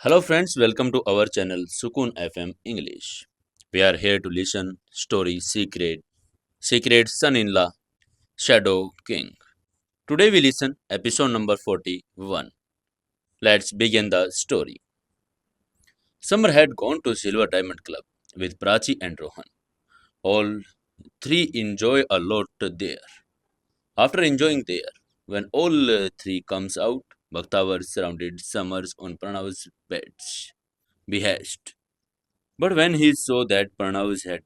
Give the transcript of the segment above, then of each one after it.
Hello, friends. Welcome to our channel Sukun FM English. We are here to listen story secret son-in-law Shadow King. Today we listen episode number 41. Let's begin the story. Summer had gone to Silver Diamond Club with Prachi and Rohan. All three enjoy a lot there. After enjoying there, when all three comes out, Bhaktawar surrounded Summers on Pranav's beds. Behest. But when he saw that Pranav had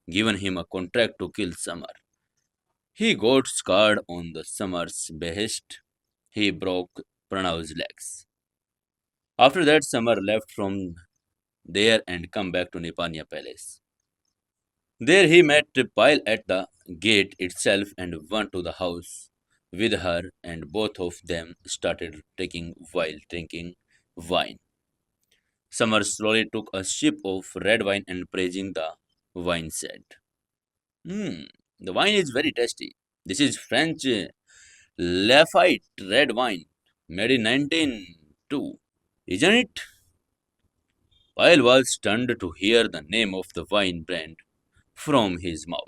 given him a contract to kill Samar, he got scarred on the Samar's behest. He broke Pranav's legs. After that, Samar left from there and come back to Nipania Palace. There he met Payal at the gate itself and went to the house with her, and both of them started taking while drinking wine. Samar slowly took a sip of red wine and praising the wine said, Hmm, the wine is very tasty. This is French Lafite red wine, made in 1902, isn't it? Pyle was stunned to hear the name of the wine brand from his mouth.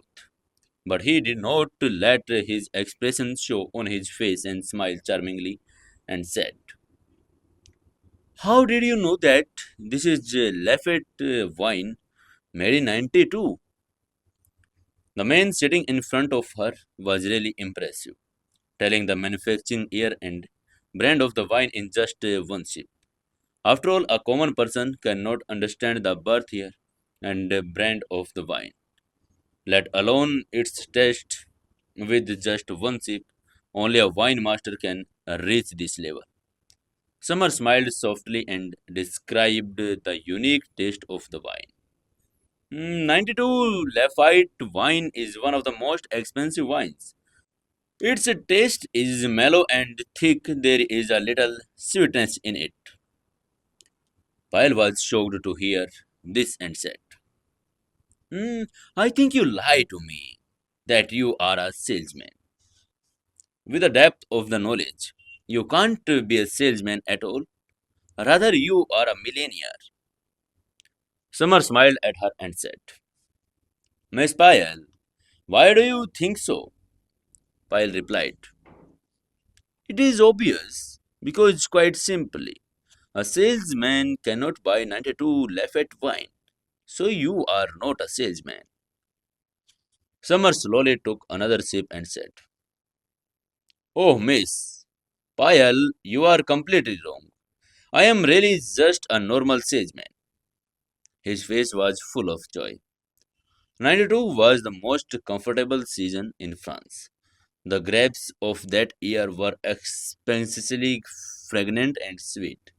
But he did not let his expression show on his face and smiled charmingly and said, How did you know that this is Lafite wine made in 92? The man sitting in front of her was really impressive, telling the manufacturing year and brand of the wine in just one sip. After all, a common person cannot understand the birth year and brand of the wine, let alone its taste. With just one sip, only a wine master can reach this level. Summer smiled softly and described the unique taste of the wine. 92 Lafite wine is one of the most expensive wines. Its taste is mellow and thick. There is a little sweetness in it. Pyle was shocked to hear this and said, "Hmm, I think you lie to me that you are a salesman. With the depth of the knowledge, you can't be a salesman at all. Rather, you are a millionaire." Summer smiled at her and said, Miss Payal, why do you think so? Pyle replied, It is obvious, because quite simply, a salesman cannot buy 92 Lafite wine. So you are not a salesman. Summer slowly took another sip and said, Oh, miss, Payal, you are completely wrong. I am really just a normal salesman. His face was full of joy. 92 was the most comfortable season in France. The grapes of that year were expensively fragrant and sweet,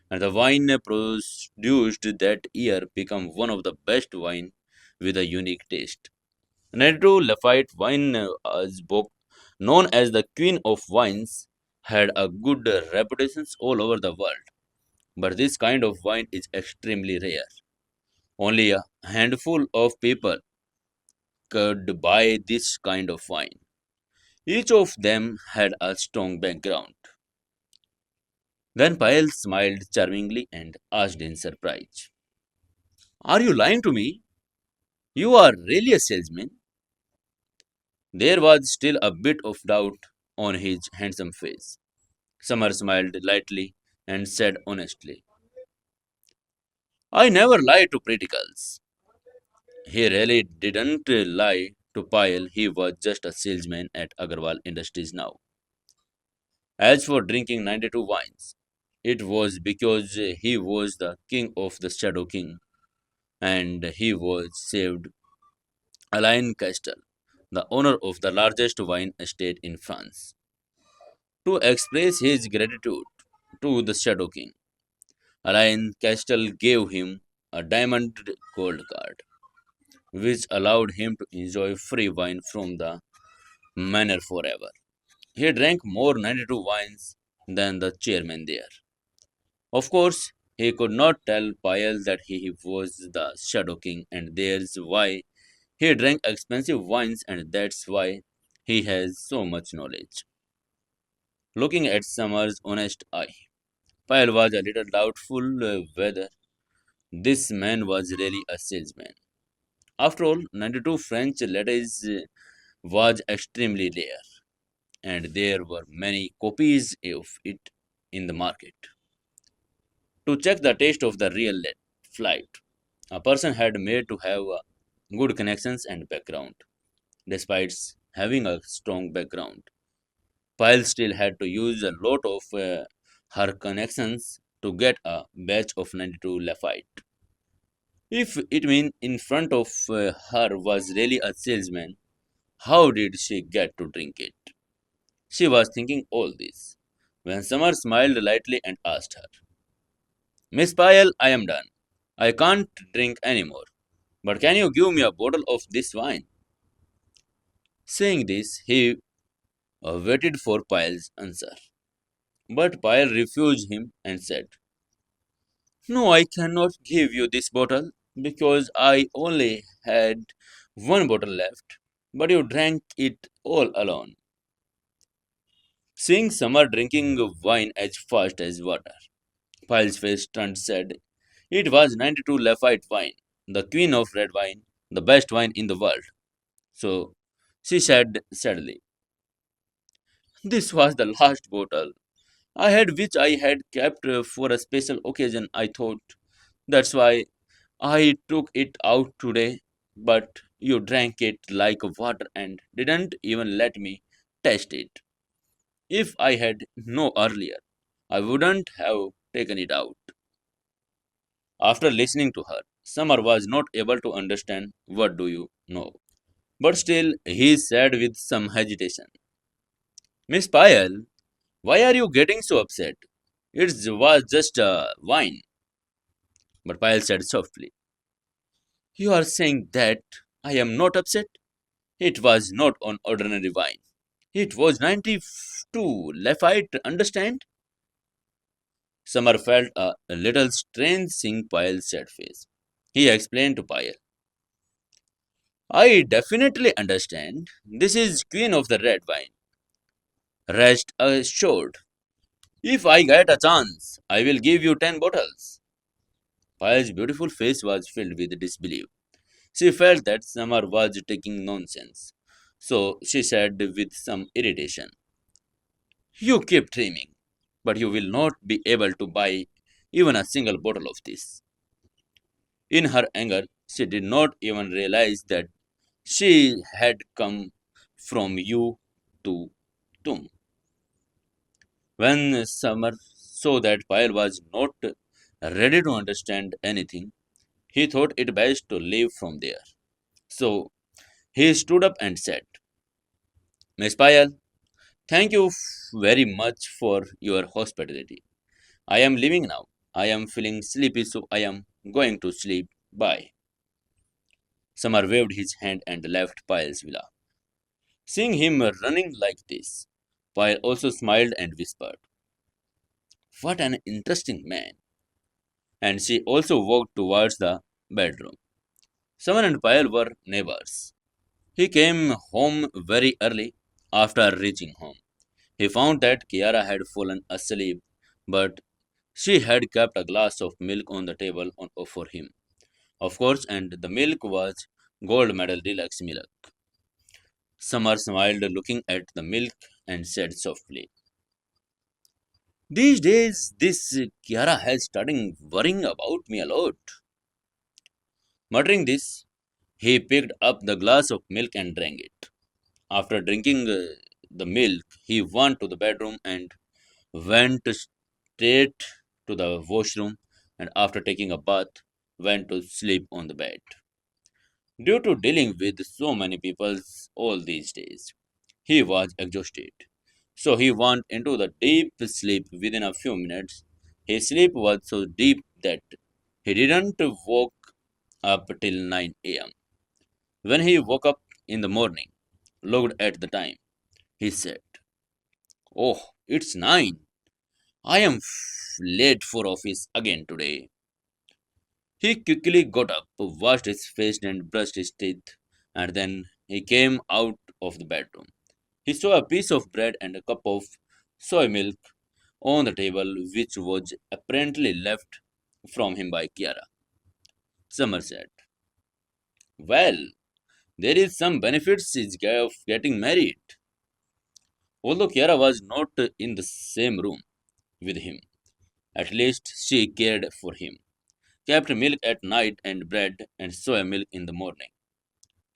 and the wine produced that year became one of the best wine with a unique taste. Nedro Lafayette wine, as book known as the Queen of Wines, had a good reputation all over the world. But this kind of wine is extremely rare. Only a handful of people could buy this kind of wine. Each of them had a strong background. Then Payal smiled charmingly and asked in surprise, Are you lying to me? You are really a salesman? There was still a bit of doubt on his handsome face. Summer smiled lightly and said honestly, I never lie to pretty girls. He really didn't lie to Payal, he was just a salesman at Agarwal Industries now. As for drinking 92 wines, it was because he was the king of the Shadow King, and he was saved Alain Castel, the owner of the largest wine estate in France, to express his gratitude to the Shadow King. Alain Castel gave him a diamond gold card, which allowed him to enjoy free wine from the manor forever. He drank more 92 wines than the chairman there. Of course, he could not tell Payal that he was the Shadow King, and there's why he drank expensive wines, and that's why he has so much knowledge. Looking at Summer's honest eye, Payal was a little doubtful whether this man was really a salesman. After all, 92 French letters was extremely rare, and there were many copies of it in the market. To check the taste of the real flight, a person had made to have good connections and background. Despite having a strong background, Pyle still had to use a lot of her connections to get a batch of 92 Lafayette. If it mean in front of her was really a salesman, how did she get to drink it? She was thinking all this when Summer smiled lightly and asked her, Miss Payal, I am done. I can't drink anymore. But can you give me a bottle of this wine? Saying this, he waited for Payal's answer. But Payal refused him and said, No, I cannot give you this bottle because I only had one bottle left, but you drank it all alone. Seeing Summer drinking wine as fast as water, Payal's face turned sad. It was 92 Lafayette wine, the queen of red wine, the best wine in the world. So she said sadly, This was the last bottle I had, which I had kept for a special occasion, I thought. That's why I took it out today, but you drank it like water and didn't even let me taste it. If I had known earlier, I wouldn't have taken it out. After listening to her, Summer was not able to understand what do you know. But still, he said with some hesitation, Miss Payal, why are you getting so upset? It was just wine. But Payal said softly, You are saying that I am not upset? It was not an ordinary wine. It was 92 Lafayette, understand? Summer felt a little strange seeing Payal's sad face. He explained to Payal, I definitely understand. This is Queen of the Red Wine. Rest assured. If I get a chance, I will give you 10 bottles. Payal's beautiful face was filled with disbelief. She felt that Summer was taking nonsense. So she said with some irritation, You keep dreaming, but you will not be able to buy even a single bottle of this. In her anger, she did not even realize that she had come from you to Tum. When Summer saw that Payal was not ready to understand anything, he thought it best to leave from there. So he stood up and said, Miss Payal, thank you very much for your hospitality. I am leaving now. I am feeling sleepy, so I am going to sleep. Bye. Summer waved his hand and left Payal's villa. Seeing him running like this, Payal also smiled and whispered, What an interesting man. And she also walked towards the bedroom. Summer and Payal were neighbors. He came home very early after reaching home. He found that Kiara had fallen asleep, but she had kept a glass of milk on the table for him. Of course, and the milk was gold medal deluxe milk. Summer smiled, looking at the milk, and said softly, These days, this Kiara has started worrying about me a lot. Muttering this, he picked up the glass of milk and drank it. After drinking the milk, he went to the bedroom and went straight to the washroom and after taking a bath, went to sleep on the bed. Due to dealing with so many people all these days, he was exhausted. So he went into the deep sleep within a few minutes. His sleep was so deep that he didn't woke up till 9 a.m. When he woke up in the morning, looked at the time, he said, Oh, it's 9. I am late for office again today. He quickly got up, washed his face and brushed his teeth, and then he came out of the bedroom. He saw a piece of bread and a cup of soy milk on the table which was apparently left from him by Kiara. Summer said, "Well, there is some benefits of getting married." Although Kiara was not in the same room with him, at least she cared for him, kept milk at night and bread and soy milk in the morning.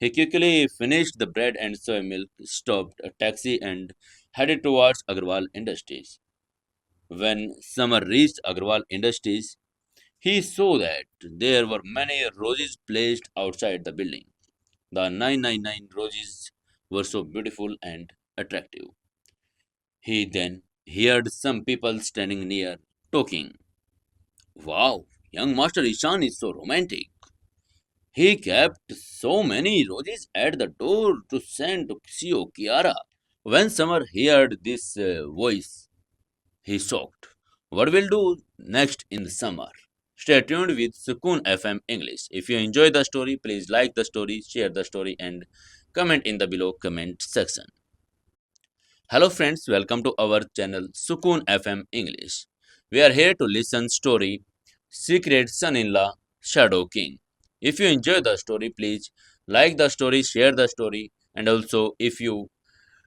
He quickly finished the bread and soy milk, stopped a taxi, and headed towards Agarwal Industries. When Summer reached Agarwal Industries, he saw that there were many roses placed outside the building. The 999 roses were so beautiful and attractive. He then heard some people standing near talking. Wow, young Master Ishan is so romantic. He kept so many roses at the door to send to Sio Kiara. When Summer heard this voice, he shocked. What will do next in the summer? Stay tuned with Sukoon FM English. If you enjoy the story, please like the story, share the story, and comment in the below comment section. Hello friends, welcome to our channel Sukoon FM English. We are here to listen story Secret Son-in-Law Shadow King. If you enjoy the story, please like the story, share the story, and also if you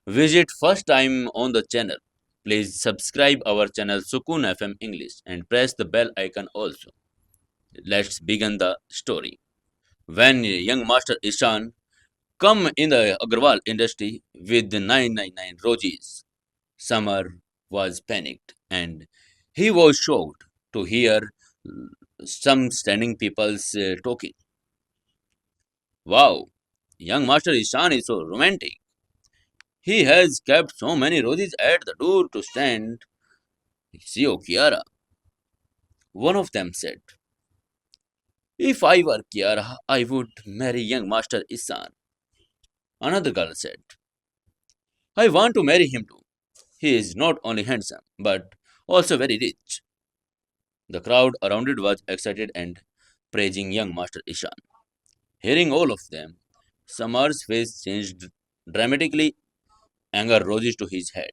visit first time on the channel, please subscribe our channel Sukoon FM English and press the bell icon also. Let's begin the story. When young Master Ishan come in the Agarwal industry with the 999 roses, Summer was panicked and he was shocked to hear some standing people's talking. Wow, young Master Ishan is so romantic. He has kept so many roses at the door to stand. See, oh, Kiara. One of them said, "If I were Kiara, I would marry young Master Ishan." Another girl said, "I want to marry him too. He is not only handsome, but also very rich." The crowd around it was excited and praising young Master Ishan. Hearing all of them, Samar's face changed dramatically, anger rose to his head.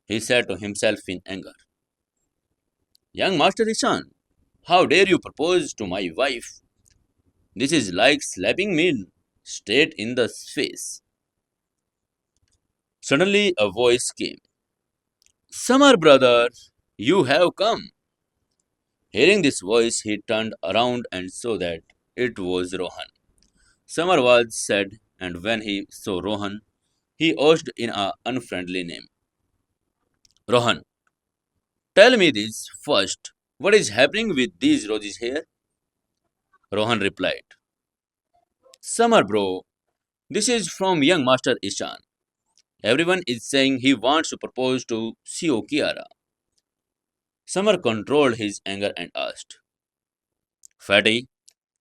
He said to himself in anger, "Young Master Ishan, how dare you propose to my wife? This is like slapping me straight in the face." Suddenly a voice came. "Samar brother, you have come." Hearing this voice, he turned around and saw that it was Rohan. Samar was sad, and when he saw Rohan, he asked in an unfriendly name, "Rohan, tell me this first. What is happening with these roses here?" Rohan replied, "Samar bro, this is from young Master Ishan. Everyone is saying he wants to propose to Sio Kiara." Samar controlled his anger and asked, "Fatty,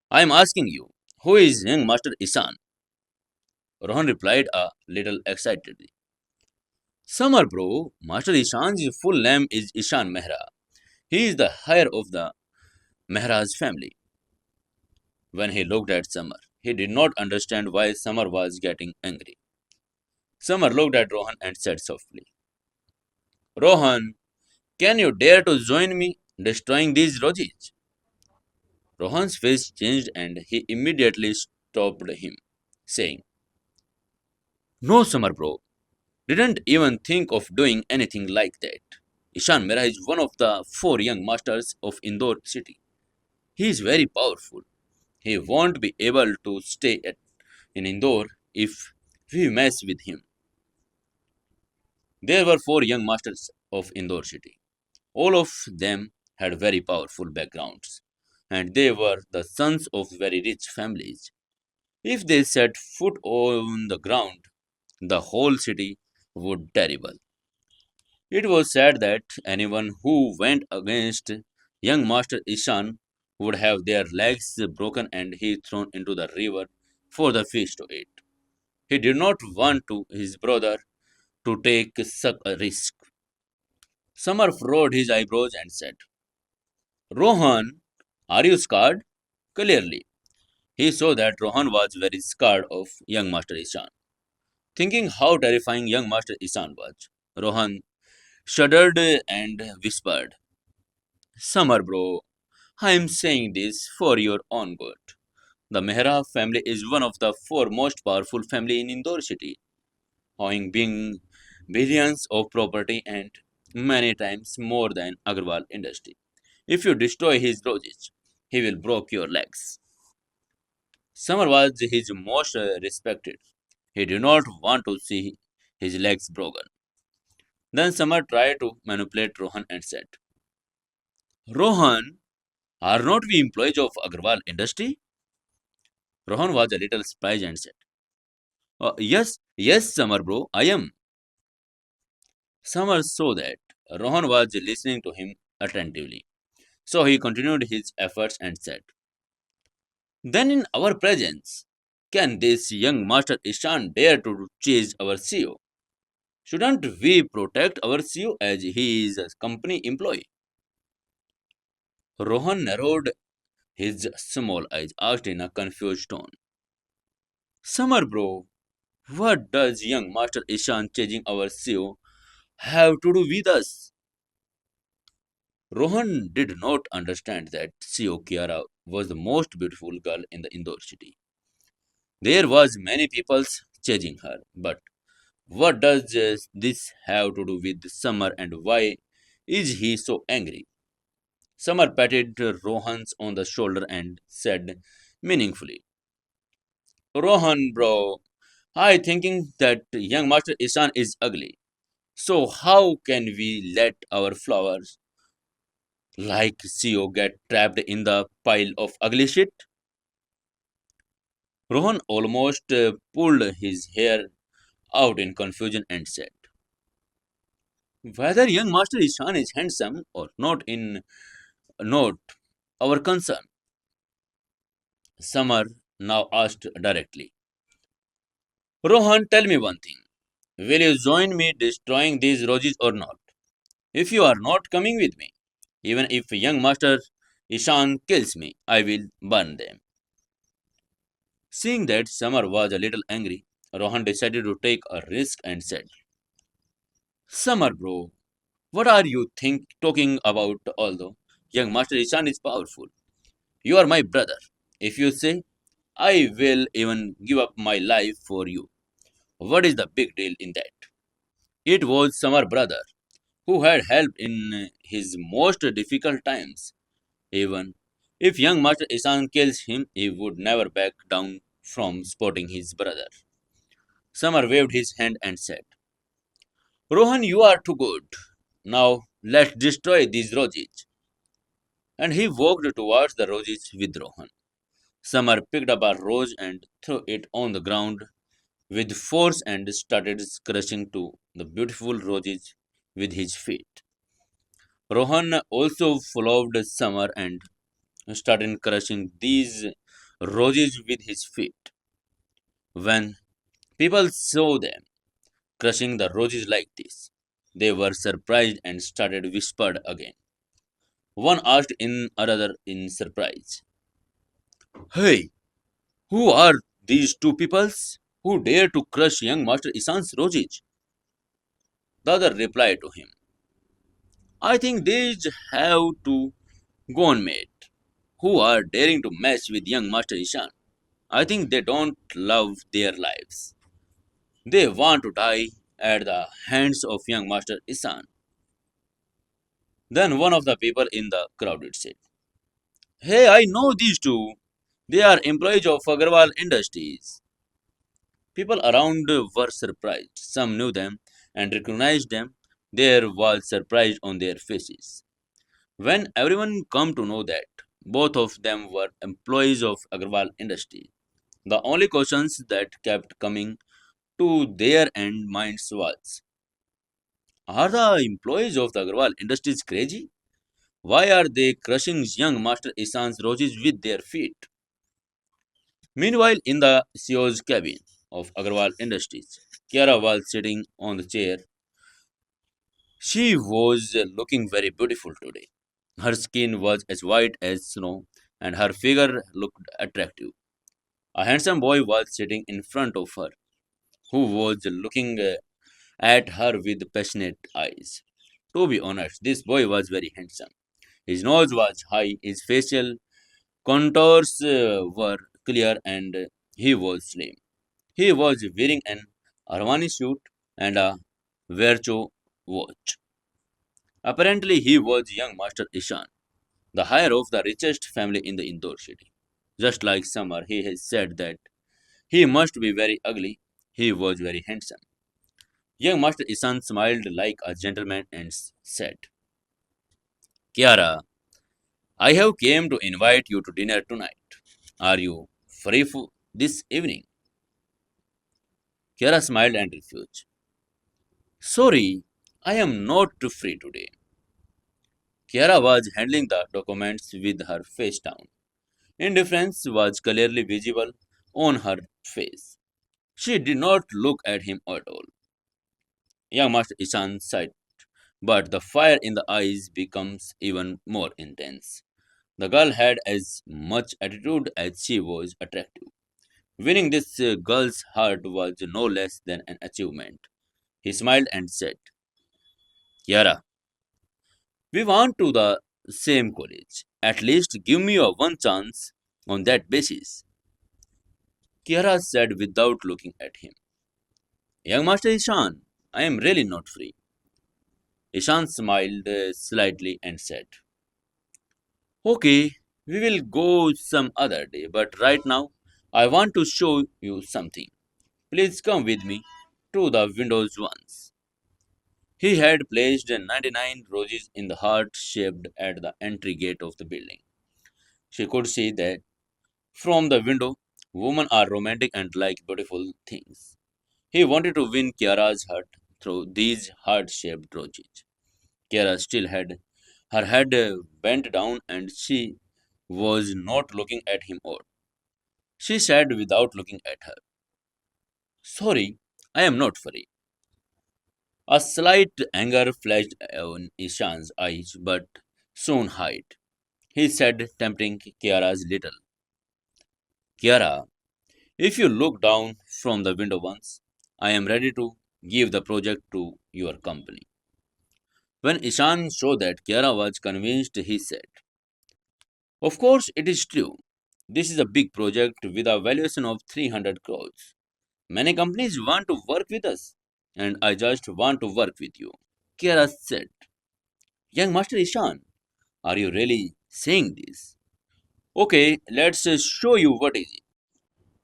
I am asking you, who is young Master Ishan?" Rohan replied a little excitedly, "Samar bro, Master Ishan's full name is Ishan Mehra. He is the heir of the Mehra's family." When he looked at Samar, he did not understand why Samar was getting angry. Samar looked at Rohan and said softly, "Rohan, can you dare to join me destroying these roses?" Rohan's face changed and he immediately stopped him, saying, "No, Samar bro, didn't even think of doing anything like that. Ishan Mehra is one of the four young masters of Indore city. He is very powerful. He won't be able to stay in Indore if we mess with him." There were four young masters of Indore city. All of them had very powerful backgrounds, and they were the sons of very rich families. If they set foot on the ground, the whole city would terrible. It was said that anyone who went against young Master Ishan would have their legs broken and he thrown into the river for the fish to eat. He did not want to his brother to take such a risk. Samar furrowed his eyebrows and said, "Rohan, are you scared?" Clearly, he saw that Rohan was very scared of young Master Ishan. Thinking how terrifying young Master Ishan was, Rohan shuddered and whispered, Summer, bro, I am saying this for your own good. The Mehra family is one of the four most powerful family in Indore city, owning being billions of property and many times more than Agarwal industry. If you destroy his roses, he will break your legs. Summer was his most respected. He did not want to see his legs broken. Then Summer tried to manipulate Rohan and said, Rohan, are not we employees of Agarwal industry? Rohan was a little surprised and said, yes, Summer bro, I am. Summer saw that Rohan was listening to him attentively. So he continued his efforts and said, Then in our presence, can this young master Ishan dare to chase our CEO? Shouldn't we protect our CEO as he is a company employee? Rohan narrowed his small eyes, asked in a confused tone. Summer bro, what does young master Ishan chasing our CEO have to do with us? Rohan did not understand that CEO Kiara was the most beautiful girl in the Indore city. There was many people chasing her, but what does this have to do with Summer and why is he so angry? Summer patted Rohan's on the shoulder and said meaningfully, Rohan, bro, I thinking that young master Ishan is ugly. So how can we let our flowers like CEO get trapped in the pile of ugly shit? Rohan almost pulled his hair out in confusion and said, Whether young Master Ishan is handsome or not in not our concern. Samar now asked directly. Rohan, tell me one thing. Will you join me destroying these roses or not? If you are not coming with me, even if young Master Ishan kills me, I will burn them. Seeing that Samar was a little angry, Rohan decided to take a risk and said, Samar, bro, what are you talking about? Although young Master Ishan is powerful, you are my brother. If you say, I will even give up my life for you. What is the big deal in that? It was Samar brother who had helped in his most difficult times. Even if young Master Isan kills him, he would never back down from supporting his brother. Samar waved his hand and said, Rohan, you are too good. Now let's destroy these roses. And he walked towards the roses with Rohan. Samar picked up a rose and threw it on the ground with force and started crushing to the beautiful roses with his feet. Rohan also followed Samar and started crushing these roses with his feet. When people saw them crushing the roses like this, they were surprised and started whispered again. One asked in another in surprise, Hey, who are these two peoples who dare to crush young Master Isan's roses? The other replied to him, I think these have to gone mate who are daring to mess with young Master Ishan. I think they don't love their lives. They want to die at the hands of young Master Isan. Then one of the people in the crowd said, Hey, I know these two. They are employees of Agarwal Industries. People around were surprised. Some knew them and recognized them. There was surprise on their faces. When everyone come to know that both of them were employees of Agarwal Industries, the only questions that kept coming to their end minds was, are the employees of the Agarwal Industries crazy? Why are they crushing young Master Isan's roses with their feet? Meanwhile, in the CEO's cabin of Agarwal Industries, Kiara was sitting on the chair. She was looking very beautiful today. Her skin was as white as snow, and her figure looked attractive. A handsome boy was sitting in front of her, who was looking at her with passionate eyes. To be honest, this boy was very handsome. His nose was high, his facial contours were clear, and he was slim. He was wearing an Armani suit and a Vercho watch. Apparently, he was young Master Ishan, the heir of the richest family in the Indore city. Just like Samar, he has said that he must be very ugly. He was very handsome. Young Master Ishan smiled like a gentleman and said, Kiara, I have came to invite you to dinner tonight. Are you free for this evening? Kiara smiled and refused. Sorry, I am not free today. Kiara was handling the documents with her face down. Indifference was clearly visible on her face. She did not look at him at all. Young Master Ishan sighed, but the fire in the eyes becomes even more intense. The girl had as much attitude as she was attractive. Winning this girl's heart was no less than an achievement. He smiled and said, Kiara, we went to the same college. At least give me a one chance on that basis. Kiara said without looking at him. Young Master Ishan, I am really not free. Ishan smiled slightly and said, Okay, we will go some other day, but right now I want to show you something. Please come with me to the windows once. He had placed 99 roses in the heart shaped at the entry gate of the building. She could see that from the window, women are romantic and like beautiful things. He wanted to win Kiara's heart through these heart shaped roses. Kiara still had her head bent down and she was not looking at him or. She said without looking at her, Sorry, I am not free. A slight anger flashed on Ishan's eyes but soon hid. He said, tempting Kiara's little. Kiara, if you look down from the window once, I am ready to give the project to your company. When Ishan saw that Kiara was convinced, he said, Of course, it is true. This is a big project with a valuation of 300 crores. Many companies want to work with us, and I just want to work with you. Kiara said, Young Master Ishan, are you really saying this? Okay, let's show you what is it.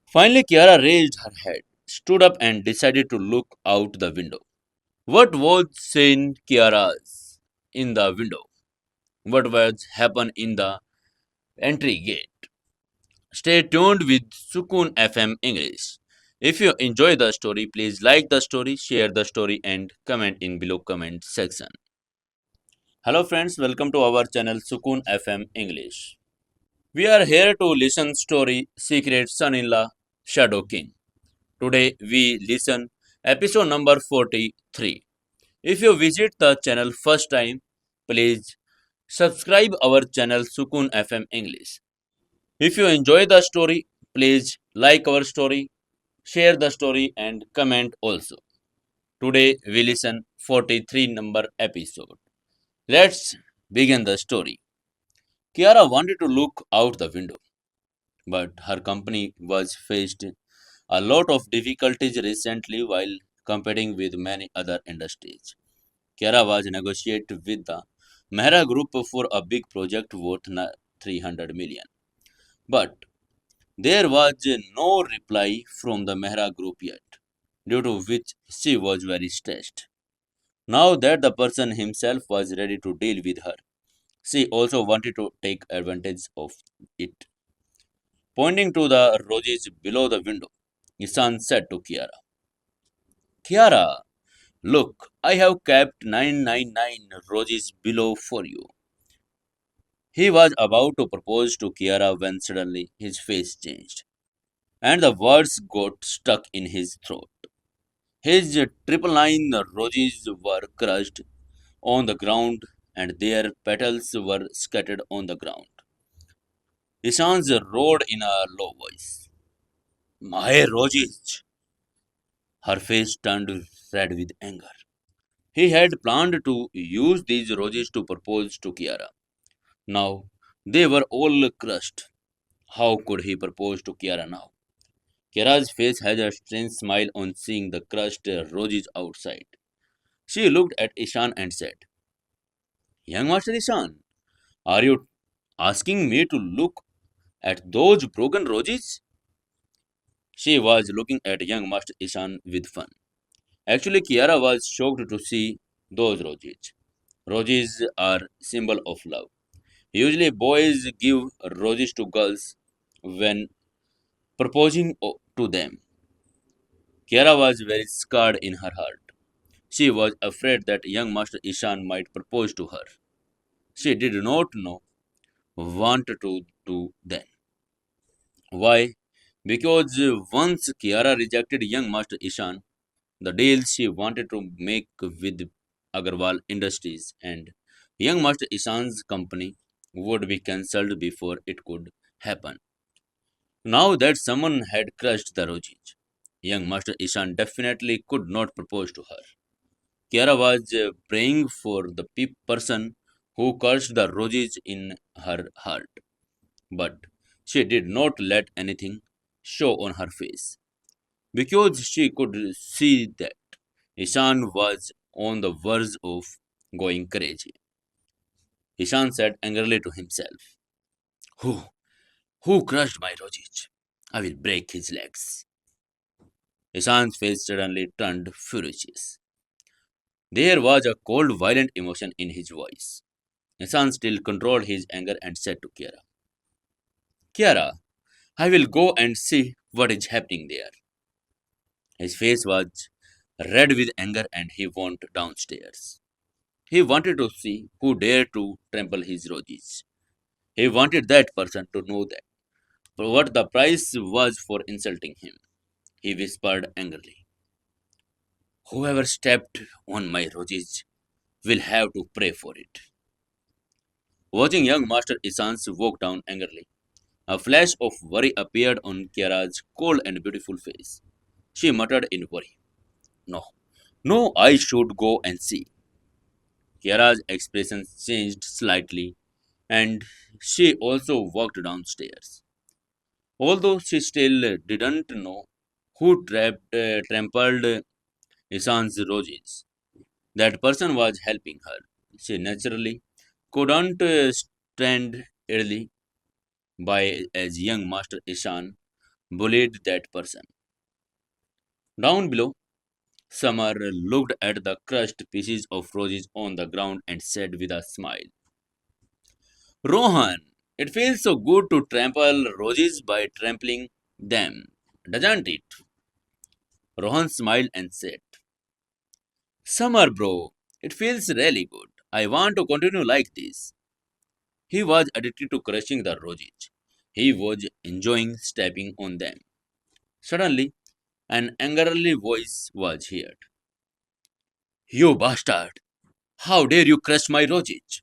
Finally, Kiara raised her head, stood up, and decided to look out the window. What was seen Kiara's in the window? What was happened in the entry gate? Stay tuned with Sukun FM English. If you enjoy the story, please like the story, share the story, and comment in below comment section. Hello friends, welcome to our channel Sukun FM English. We are here to listen story Secret Son-in-Law Shadow King. Today we listen episode number 43. If you visit the channel first time, please subscribe our channel Sukun FM English. If you enjoy the story, please like our story, share the story and comment also. Today we listen 43 number episode. Let's begin the story. Kiara wanted to look out the window, but her company was faced a lot of difficulties recently while competing with many other industries. Kiara was negotiating with the Mehra Group for a big project worth 300 million. But there was no reply from the Mehra Group yet, due to which she was very stressed. Now that the person himself was ready to deal with her, she also wanted to take advantage of it. Pointing to the roses below the window, Isan said to Kiara, Kiara, look, I have kept 999 roses below for you. He was about to propose to Kiara when suddenly his face changed, and the words got stuck in his throat. His triple nine roses were crushed on the ground, and their petals were scattered on the ground. Ishan's roared in a low voice. My roses! Her face turned red with anger. He had planned to use these roses to propose to Kiara. Now they were all crushed. How could he propose to Kiara now? Kiara's face had a strange smile on seeing the crushed roses outside. She looked at Ishan and said, Young Master Ishan, are you asking me to look at those broken roses? She was looking at young Master Ishan with fun. Actually, Kiara was shocked to see those roses. Roses are symbol of love. Usually, boys give roses to girls when proposing to them. Kiara was very scarred in her heart. She was afraid that young Master Ishan might propose to her. She did not know want to do then. Why? Because once Kiara rejected young Master Ishan, the deal she wanted to make with Agarwal Industries and young Master Ishan's company would be cancelled before it could happen. Now that someone had crushed the Rojij, young Master Ishan definitely could not propose to her. Kiara was praying for the person who cursed the Rojij in her heart, but she did not let anything show on her face because she could see that Ishan was on the verge of going crazy. Ishan said angrily to himself, Who? Who crushed my Rojij? I will break his legs. Ishan's face suddenly turned furious. There was a cold, violent emotion in his voice. Ishan still controlled his anger and said to Kiara, Kiara, I will go and see what is happening there. His face was red with anger and he went downstairs. He wanted to see who dared to trample his roses. He wanted that person to know that what the price was for insulting him. He whispered angrily, Whoever stepped on my roses will have to pray for it. Watching young Master Isans walk down angrily, a flash of worry appeared on Kiara's cold and beautiful face. She muttered in worry, No, no, I should go and see. Kiara's expression changed slightly and she also walked downstairs. Although she still didn't know who trampled Isan's roses, that person was helping her. She naturally couldn't stand idly by as young Master Ishan bullied that person. Down below, Samar looked at the crushed pieces of roses on the ground and said with a smile, Rohan, it feels so good to trample roses by trampling them, doesn't it? Rohan smiled and said, Summer, bro, it feels really good. I want to continue like this. He was addicted to crushing the roses. He was enjoying stepping on them. Suddenly, an angrily voice was heard. You bastard! How dare you crush my roses?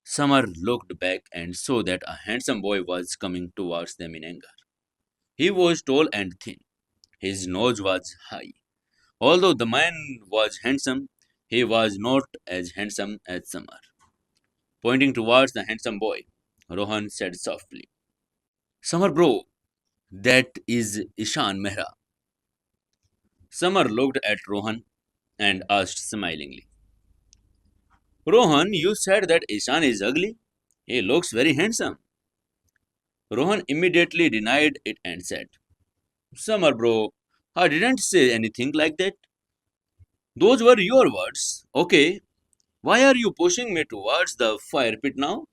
Summer looked back and saw that a handsome boy was coming towards them in anger. He was tall and thin. His nose was high. Although the man was handsome, he was not as handsome as Summer. Pointing towards the handsome boy, Rohan said softly, Summer bro, that is Ishan Mehra. Summer looked at Rohan and asked smilingly, Rohan, you said that Ishan is ugly? He looks very handsome. Rohan immediately denied it and said, Summer bro, I didn't say anything like that. Those were your words. Okay, why are you pushing me towards the fire pit now?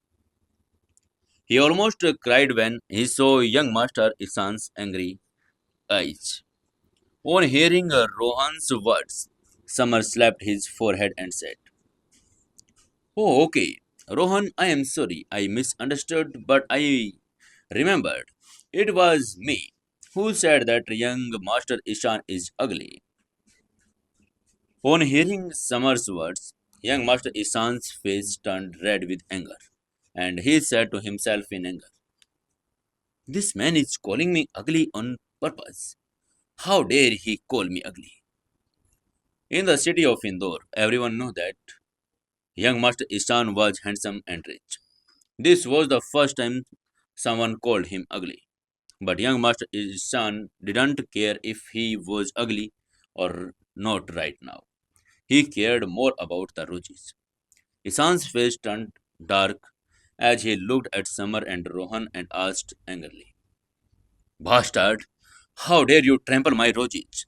He almost cried when he saw young Master Ishan's angry eyes. On hearing Rohan's words, Summer slapped his forehead and said, Oh, okay. Rohan, I am sorry. I misunderstood, but I remembered. It was me who said that young Master Ishan is ugly. On hearing Summer's words, young Master Ishan's face turned red with anger, and he said to himself in anger, This man is calling me ugly on purpose. How dare he call me ugly? In the city of Indore, everyone knew that young Master Ishan was handsome and rich. This was the first time someone called him ugly. But young Master Ishan didn't care if he was ugly or not right now. He cared more about the Rujis. Ishan's face turned dark as he looked at Samar and Rohan and asked angrily, Bastard, how dare you trample my Rojis?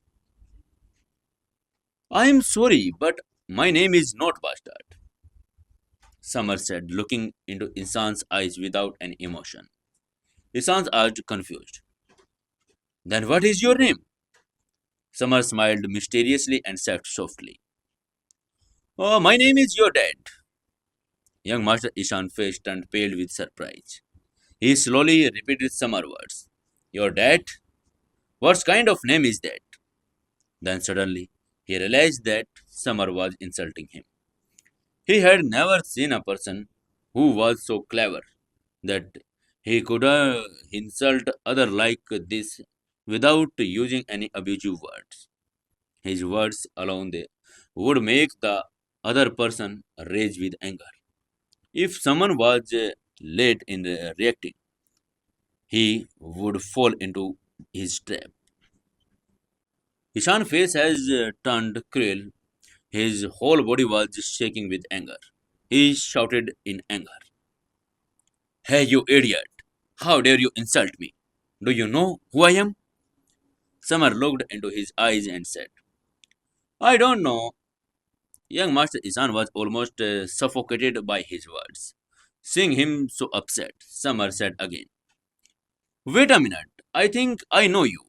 I am sorry, but my name is not Bastard, Samar said, looking into Ishan's eyes without any emotion. Ishan asked, confused. Then what is your name? Samar smiled mysteriously and said softly, Oh, my name is your dad. Young Master Ishan's face turned pale with surprise. He slowly repeated Samar words. Your dad? What kind of name is that? Then suddenly he realized that Samar was insulting him. He had never seen a person who was so clever that he could insult other like this without using any abusive words. His words alone they would make the other person rage with anger. If someone was late in reacting, he would fall into his trap. Ishan's face has turned cruel. His whole body was shaking with anger. He shouted in anger, Hey, you idiot! How dare you insult me? Do you know who I am? Samar looked into his eyes and said, I don't know. Young Master Ishan was almost suffocated by his words. Seeing him so upset, Samar said again, Wait a minute, I think I know you.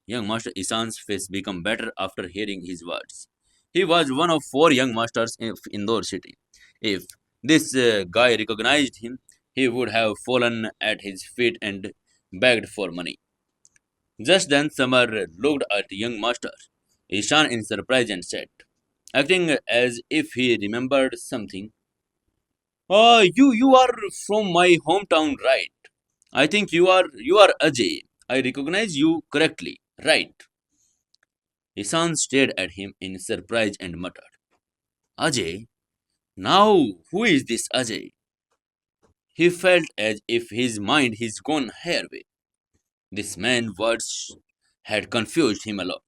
Young Master Ishan's face became better after hearing his words. He was one of four young masters in Indore city. If this guy recognized him, he would have fallen at his feet and begged for money. Just then, Samar looked at the young master, Ishan in surprise and said, acting as if he remembered something, you are from my hometown, right? I think you are Ajay. I recognize you correctly, right? Ishan stared at him in surprise and muttered, Ajay? Now, who is this Ajay? He felt as if his mind had gone haywire. This man's words had confused him a lot.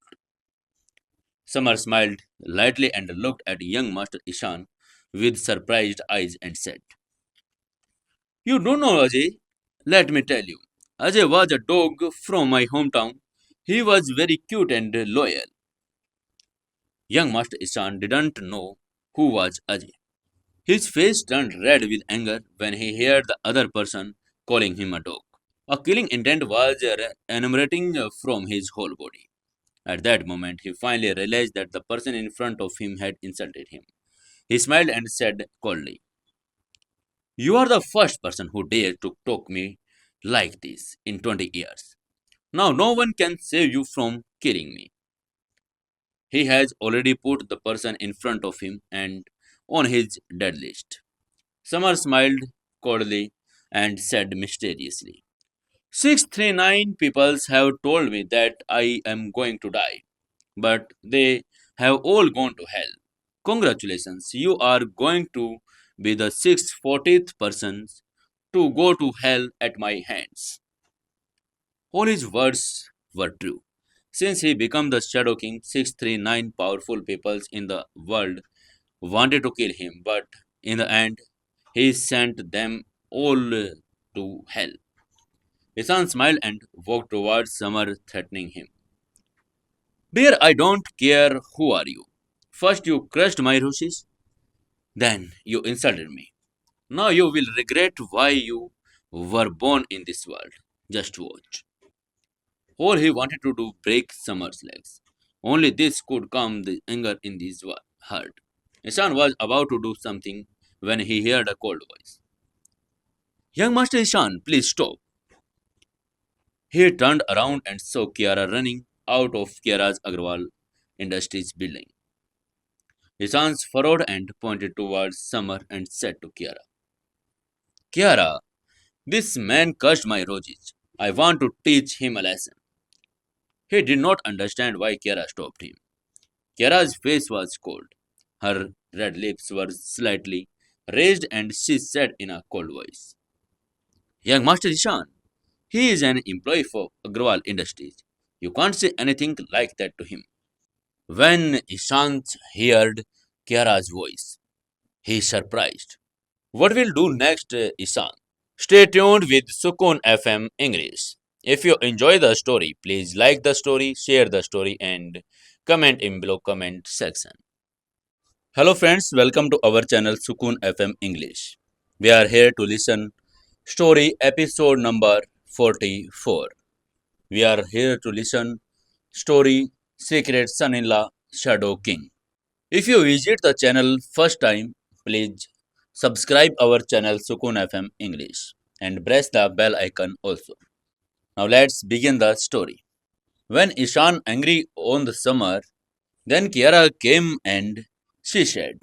Samar smiled lightly and looked at young Master Ishan with surprised eyes and said, You don't know Ajay? Let me tell you. Ajay was a dog from my hometown. He was very cute and loyal. Young Master Ishan didn't know who was Ajay. His face turned red with anger when he heard the other person calling him a dog. A killing intent was emanating from his whole body. At that moment, he finally realized that the person in front of him had insulted him. He smiled and said coldly, You are the first person who dared to talk me like this in 20 years. Now no one can save you from killing me. He has already put the person in front of him and on his dead list. Summer smiled coldly and said mysteriously, 639 peoples have told me that I am going to die, but they have all gone to hell. Congratulations, you are going to be the 640th person to go to hell at my hands. All his words were true. Since he became the Shadow King, 639 powerful peoples in the world wanted to kill him, but in the end, he sent them all to hell. Isan smiled and walked towards Summer, threatening him. Bear, I don't care who are you. First you crushed my wishes, then you insulted me. Now you will regret why you were born in this world. Just watch. All he wanted to do break Summer's legs. Only this could calm the anger in his heart. Ishan was about to do something when he heard a cold voice. Young Master Ishan, please stop. He turned around and saw Kiara running out of Kiara's Agarwal Industries building. Ishan furrowed and pointed towards Summer and said to Kiara, Kiara, this man cursed my roses. I want to teach him a lesson. He did not understand why Kiara stopped him. Kiara's face was cold. Her red lips were slightly raised and she said in a cold voice, Young Master Ishan, he is an employee for Agrawal Industries. You can't say anything like that to him. When Ishant heard Kiara's voice, he surprised. What will do next, Ishant? Stay tuned with Sukun FM English. If you enjoy the story, please like the story, share the story, and comment in below comment section. Hello friends, welcome to our channel Sukun FM English. We are here to listen story episode number 44. We are here to listen story Secret Son-in-law Shadow King. If you visit the channel first time, please subscribe our channel Sukun FM English and press the bell icon also. Now let's begin the story. When Ishan angry on the summer, then Kiara came and she said,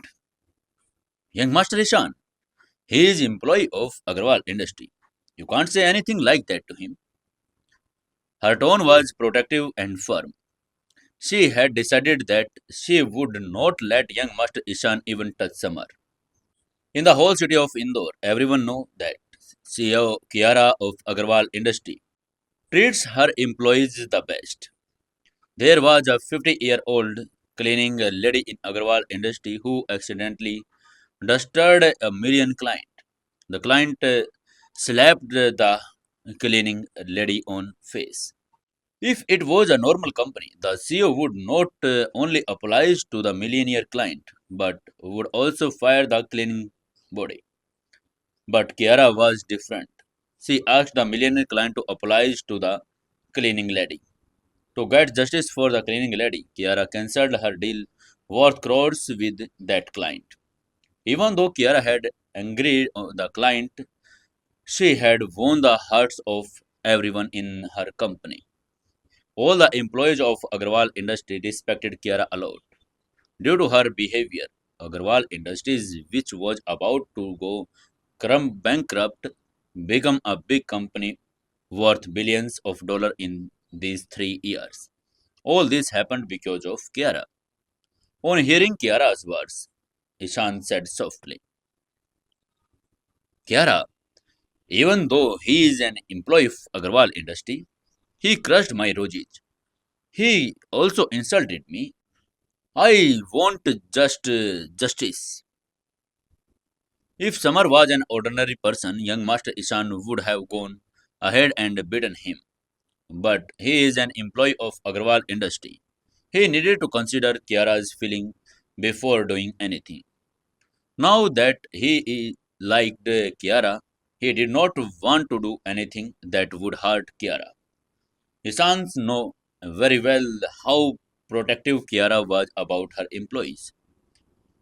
Young Master Ishan, he is employee of Agrawal Industry. You can't say anything like that to him. Her tone was protective and firm. She had decided that she would not let young Master Ishan even touch Samar. In the whole city of Indore, everyone know that CEO Kiara of Agarwal Industry treats her employees the best. There was a 50-year-old cleaning lady in Agarwal Industry who accidentally dusted a million client. The client slapped the cleaning lady on face. If it was a normal company, the CEO would not only apologize to the millionaire client, but would also fire the cleaning body. But Kiara was different. She asked the millionaire client to apologize to the cleaning lady. To get justice for the cleaning lady, Kiara cancelled her deal worth crores with that client. Even though Kiara had agreed on the client, she had won the hearts of everyone in her company. All the employees of Agrawal Industry respected Kiara a lot. Due to her behavior, Agrawal Industries, which was about to go bankrupt, became a big company worth billions of dollars in these 3 years. All this happened because of Kiara. On hearing Kiara's words, Ishan said softly, Kiara, even though he is an employee of Agrawal Industry, he crushed my Rojit. He also insulted me. I want just justice. If Samar was an ordinary person, young Master Ishan would have gone ahead and beaten him. But he is an employee of Agrawal Industry. He needed to consider Kiara's feeling before doing anything. Now that liked Kiara, he did not want to do anything that would hurt Kiara. His sons know very well how protective Kiara was about her employees.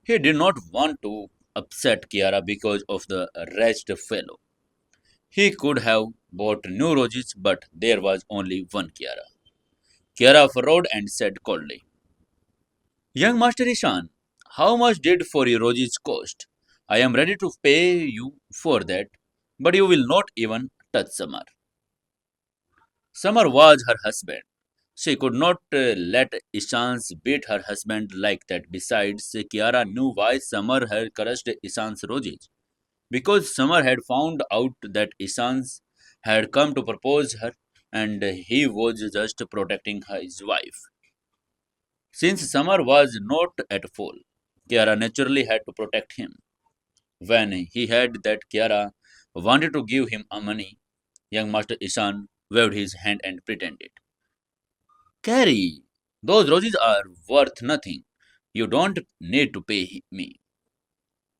He did not want to upset Kiara because of the wretched fellow. He could have bought new roses, but there was only one Kiara. Kiara furrowed and said coldly, Young Master Ishan, how much did for your roses cost? I am ready to pay you for that, but you will not even touch Samar. Samar was her husband. She could not let Ishan's beat her husband like that. Besides, Kiara knew why Samar had crushed Ishan's roses. Because Samar had found out that Ishan's had come to propose her and he was just protecting his wife. Since Samar was not at fault, Kiara naturally had to protect him. When he heard that Kiara wanted to give him a money, young Master Ishan waved his hand and pretended. Carrie, those roses are worth nothing. You don't need to pay me.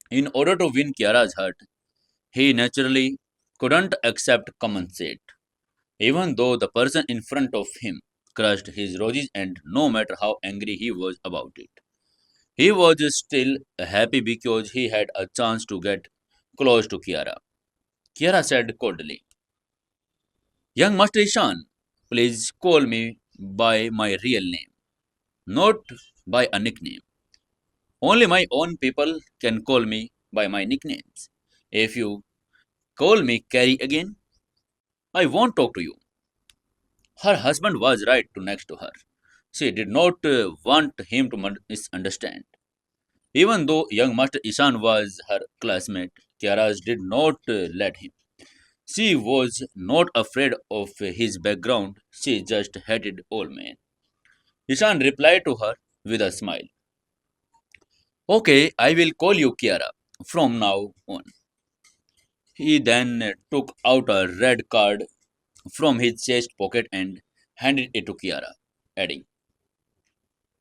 In order to win Kiara's heart, he naturally couldn't accept compensate, even though the person in front of him crushed his roses and no matter how angry he was about it. He was still happy because he had a chance to get close to Kiara. Kiara said coldly, Young Master Ishan, please call me by my real name, not by a nickname. Only my own people can call me by my nicknames. If you call me Carrie again, I won't talk to you. Her husband was right to next to her. She did not want him to misunderstand. Even though young Master Ishan was her classmate, Kiara did not let him. She was not afraid of his background, she just hated all men. Ishan replied to her with a smile. Okay, I will call you Kiara from now on. He then took out a red card from his chest pocket and handed it to Kiara, adding,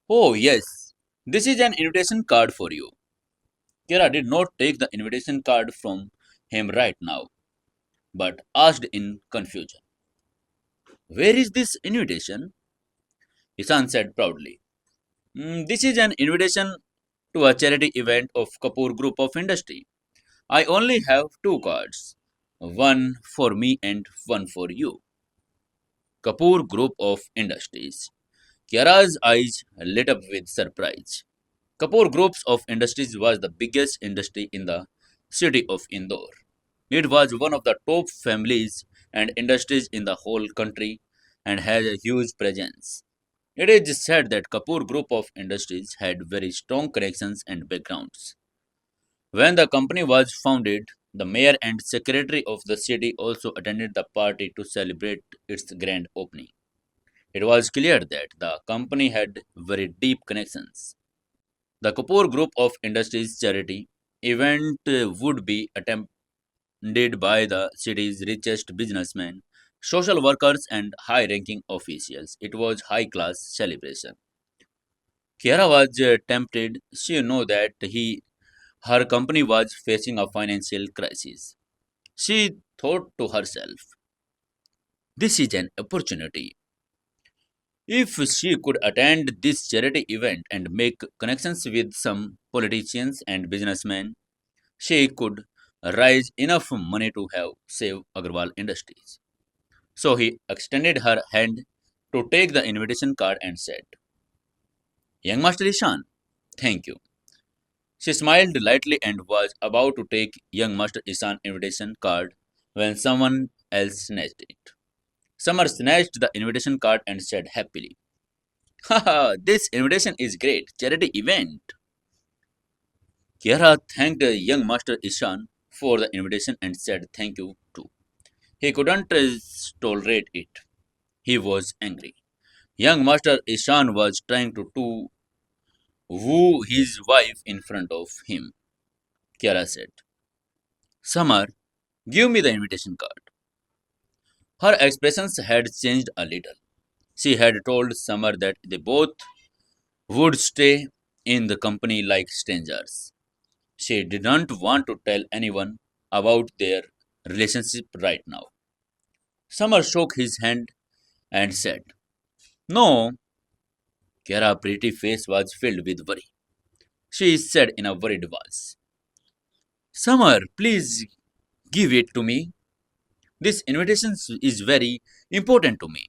Oh, yes, this is an invitation card for you. Kiara did not take the invitation card from him right now, but asked in confusion, Where is this invitation? Isan said proudly, This is an invitation to a charity event of Kapoor Group of Industry. I only have two cards, one for me and one for you. Kapoor Group of Industries. Kiara's eyes lit up with surprise. Kapoor Groups of Industries was the biggest industry in the city of Indore. It was one of the top families and industries in the whole country and had a huge presence. It is said that Kapoor Group of Industries had very strong connections and backgrounds. When the company was founded, the mayor and secretary of the city also attended the party to celebrate its grand opening. It was clear that the company had very deep connections. The Kapoor Group of Industries charity event would be attended by the city's richest businessmen, social workers, and high-ranking officials. It was high-class celebration. Kiara was tempted. She knew that her company was facing a financial crisis. She thought to herself, "This is an opportunity. If she could attend this charity event and make connections with some politicians and businessmen, she could raise enough money to have save Agarwal Industries." So he extended her hand to take the invitation card and said, Young Master Ishan, thank you. She smiled lightly and was about to take young Master Ishan's invitation card when someone else snatched it. Summer snatched the invitation card and said happily, Haha, this invitation is great. Charity event. Kiara thanked young Master Ishan for the invitation and said thank you too. He couldn't tolerate it. He was angry. Young Master Ishan was trying to woo his wife in front of him. Kiara said, Summer, give me the invitation card. Her expressions had changed a little. She had told Summer that they both would stay in the company like strangers. She didn't want to tell anyone about their relationship right now. Summer shook his hand and said, No. Kara's pretty face was filled with worry. She said in a worried voice, Summer, please give it to me. This invitation is very important to me.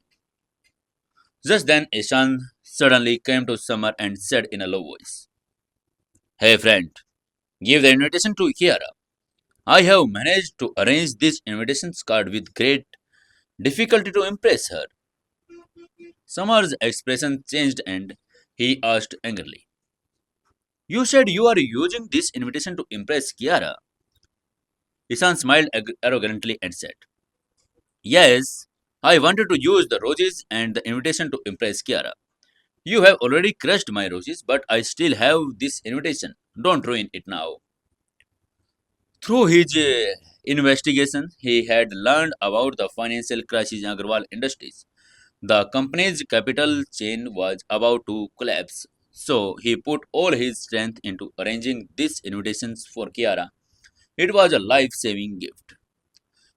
Just then, Ishan suddenly came to Summer and said in a low voice, Hey friend, give the invitation to Kiara. I have managed to arrange this invitation card with great difficulty to impress her. Summer's expression changed and he asked angrily, You said you are using this invitation to impress Kiara. Ishan smiled arrogantly and said, Yes, I wanted to use the roses and the invitation to impress Kiara. You have already crushed my roses, but I still have this invitation. Don't ruin it now. Through his investigation, he had learned about the financial crisis in Agarwal Industries. The company's capital chain was about to collapse, so he put all his strength into arranging these invitations for Kiara. It was a life saving gift.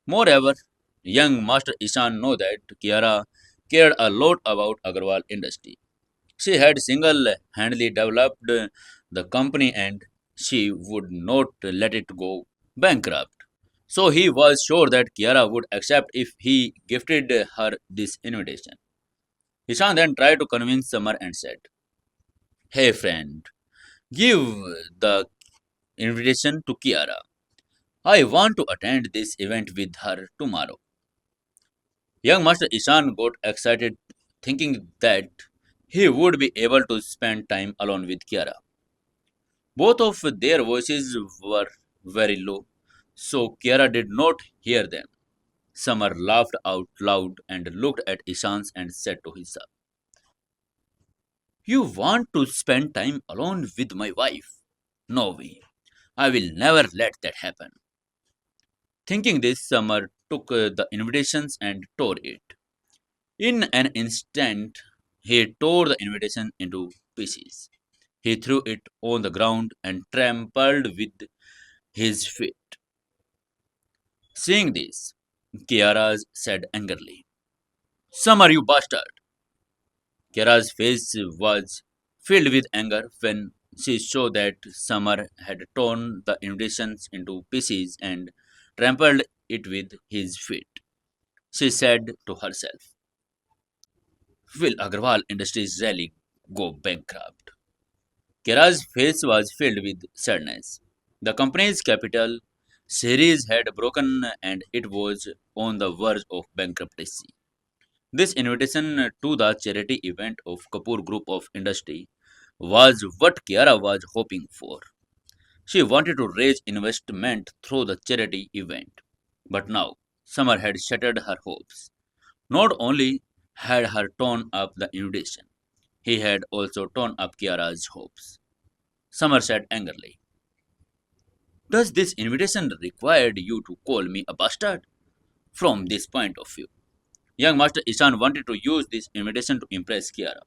Moreover, young Master Ishan knew that Kiara cared a lot about Agarwal industry. She had single handedly developed the company and she would not let it go bankrupt. So he was sure that Kiara would accept if he gifted her this invitation. Ishan then tried to convince Summer and said, Hey friend, give the invitation to Kiara. I want to attend this event with her tomorrow. Young Master Ishan got excited thinking that he would be able to spend time alone with Kiara. Both of their voices were very low, so Kiara did not hear them. Summer laughed out loud and looked at Ishans and said to himself, "You want to spend time alone with my wife? No way. I will never let that happen." Thinking this, Summer took the invitations and tore it. In an instant, he tore the invitation into pieces. He threw it on the ground and trampled with his feet. Seeing this, Kiara said angrily, "Summer, you bastard!" Kiara's face was filled with anger when she saw that Summer had torn the invitations into pieces and trampled it with his feet. She said to herself, "Will Agarwal Industries really go bankrupt?" Kira's face was filled with sadness. The company's capital series had broken and it was on the verge of bankruptcy. This invitation to the charity event of Kapoor Group of Industry was what Kiara was hoping for. She wanted to raise investment through the charity event. But now, Summer had shattered her hopes. Not only had her torn up the invitation, he had also torn up Kiara's hopes. Summer said angrily, "Does this invitation require you to call me a bastard?" From this point of view, young Master Ishan wanted to use this invitation to impress Kiara.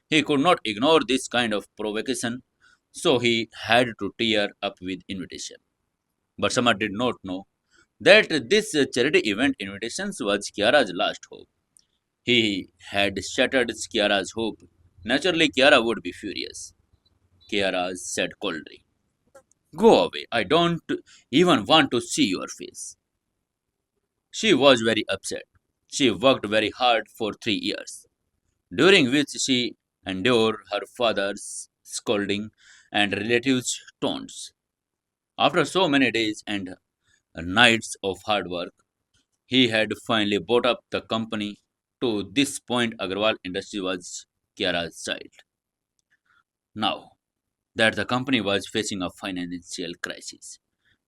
He could not ignore this kind of provocation, so he had to tear up with invitation. But Summer did not know that this charity event invitations was Kiara's last hope. He had shattered Kiara's hope. Naturally, Kiara would be furious. Kiara said coldly, "Go away. I don't even want to see your face." She was very upset. She worked very hard for 3 years, during which she endured her father's scolding and relatives' taunts. After so many days and nights of hard work, he had finally bought up the company. To this point, Agarwal Industry was Kiara's child. Now that the company was facing a financial crisis,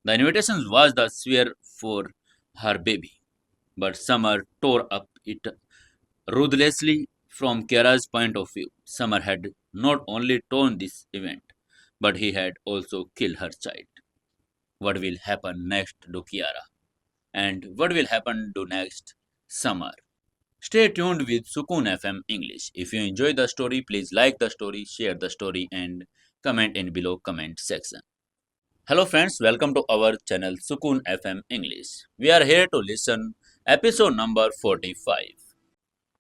the invitation was the sphere for her baby. But Summer tore up it ruthlessly. From Kiara's point of view, Summer had not only torn this event, but he had also killed her child. What will happen next to Kiara? And what will happen to next Summer? Stay tuned with Sukun FM English. If you enjoy the story, please like the story, share the story, and comment in below comment section. Hello friends, welcome to our channel Sukun FM English. We are here to listen episode number 45.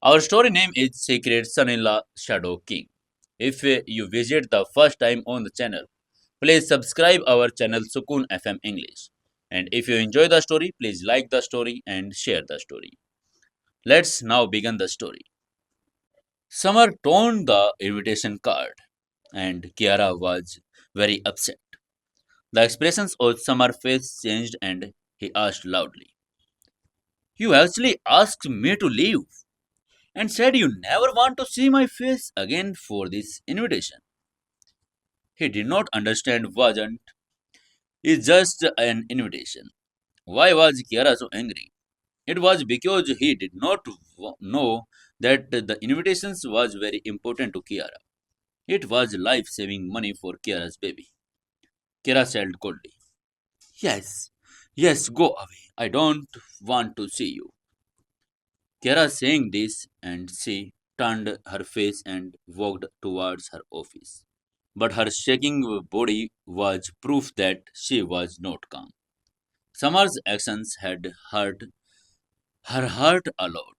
Our story name is Secret Son-in-law Shadow King. If you visit the first time on the channel, please subscribe our channel Sukun FM English. And if you enjoy the story, please like the story and share the story. Let's now begin the story. Summer torn the invitation card and Kiara was very upset. The expressions of Summer's face changed and he asked loudly, "You actually asked me to leave and said you never want to see my face again for this invitation." He did not understand wasn't it's just an invitation. Why was Kiara so angry? It was because he did not know that the invitations was very important to Kiara. It was life-saving money for Kiara's baby. Kiara said coldly, "Yes, yes, go away. I don't want to see you." Kiara saying this and she turned her face and walked towards her office. But her shaking body was proof that she was not calm. Summer's actions had hurt her heart a lot.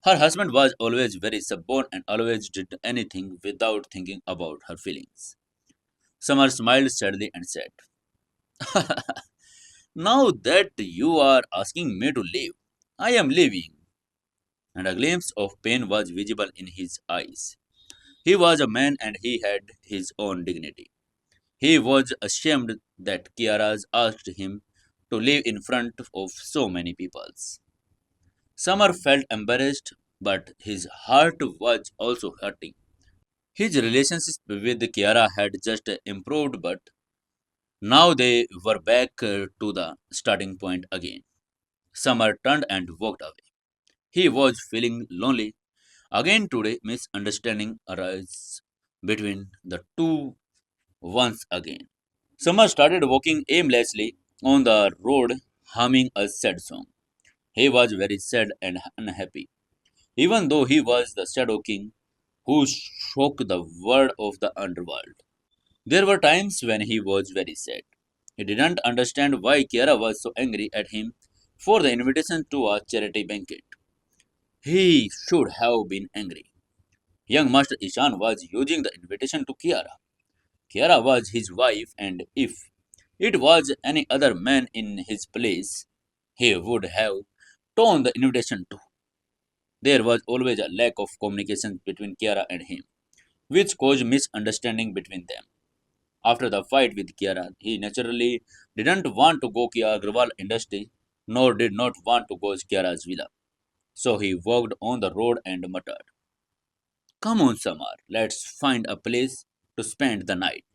Her husband was always very stubborn and always did anything without thinking about her feelings. Summer smiled sadly and said, "Now that you are asking me to leave, I am leaving." And a glimpse of pain was visible in his eyes. He was a man and he had his own dignity. He was ashamed that Kiara's asked him to leave in front of so many peoples. Summer felt embarrassed, but his heart was also hurting. His relationship with Kiara had just improved, but now they were back to the starting point again. Summer turned and walked away. He was feeling lonely. Again today, misunderstanding arose between the two once again. Summer started walking aimlessly on the road, humming a sad song. He was very sad and unhappy, even though he was the Shadow King who shook the world of the underworld. There were times when he was very sad. He didn't understand why Kiara was so angry at him for the invitation to a charity banquet. He should have been angry. Young Master Ishan was using the invitation to Kiara. Kiara was his wife, and if it was any other man in his place, he would have torn the invitation too. There was always a lack of communication between Kiara and him, which caused misunderstanding between them. After the fight with Kiara, he naturally didn't want to go to Agrawal industry, nor did not want to go to Kiara's villa. So he walked on the road and muttered, "Come on, Samar, let's find a place to spend the night."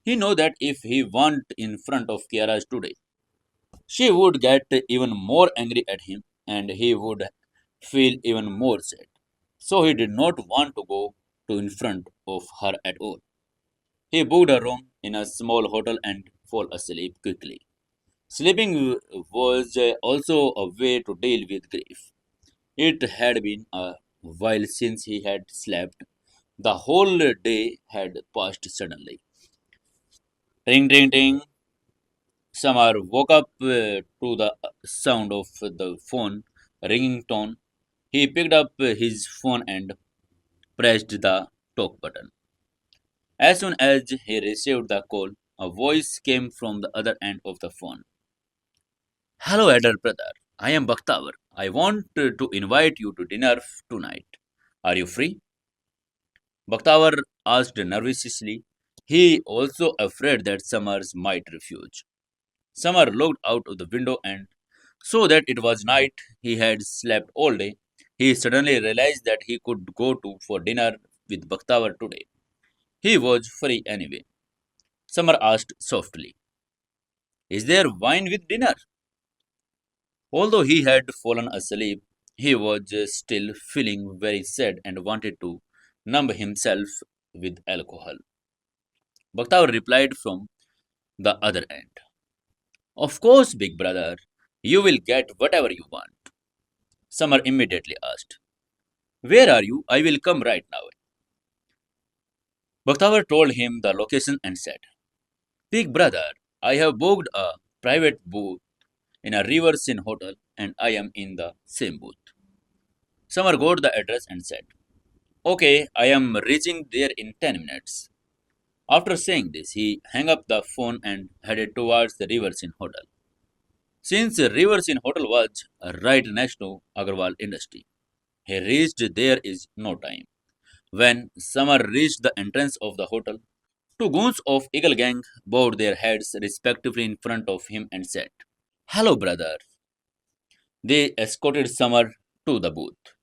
He knew that if he went in front of Kiara's today, she would get even more angry at him and he would feel even more sad. So he did not want to go to in front of her at all. He booked a room in a small hotel and fall asleep quickly. Sleeping was also a way to deal with grief. It had been a while since he had slept. The whole day had passed suddenly. Ring, ring, ring. Samar woke up to the sound of the phone ringing tone. He picked up his phone and pressed the talk button. As soon as he received the call, a voice came from the other end of the phone. "Hello, elder brother. I am Bakhtawar. I want to invite you to dinner tonight. Are you free?" Bakhtawar asked nervously. He also afraid that Summers might refuse. Summer looked out of the window and saw that it was night. He had slept all day. He suddenly realized that he could go to for dinner with Bakhtawar today. He was free anyway. Summer asked softly, "Is there wine with dinner?" Although he had fallen asleep, he was still feeling very sad and wanted to numb himself with alcohol. Bakhtawar replied from the other end, "Of course, big brother, you will get whatever you want." Summer immediately asked, "Where are you? I will come right now." Bakhtawar told him the location and said, "Big brother, I have booked a private booth in a River Sin hotel and I am in the same booth." Summer got the address and said, "Okay, I am reaching there in 10 minutes." After saying this, he hung up the phone and headed towards the Riversin Hotel. Since the Riversin Hotel was right next to Agarwal Industry, he reached there is no time. When Summer reached the entrance of the hotel, two goons of Eagle Gang bowed their heads respectively in front of him and said, "Hello, brother." They escorted Summer to the booth.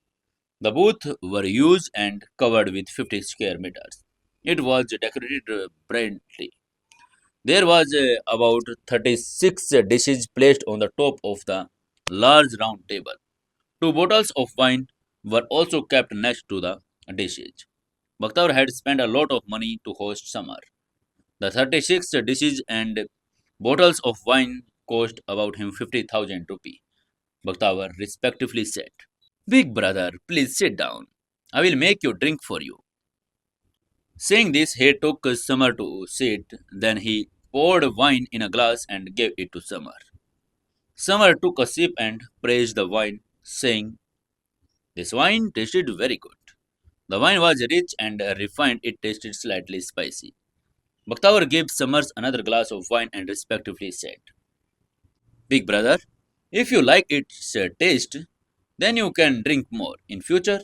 The booth were huge and covered with 50 square meters. It was decorated brightly. There was about 36 dishes placed on the top of the large round table. Two bottles of wine were also kept next to the dishes. Bakhtar had spent a lot of money to host Summer. The 36 dishes and bottles of wine cost about him 50,000 rupee. Bakhtar respectively said, "Big brother, please sit down. I will make your drink for you." Saying this, he took Summer to sit. Then he poured wine in a glass and gave it to Summer. Summer took a sip and praised the wine, saying, "This wine tasted very good." The wine was rich and refined, it tasted slightly spicy. Bakhtavar gave Summers another glass of wine and respectively said, "Big brother, if you like its taste, then you can drink more. In future,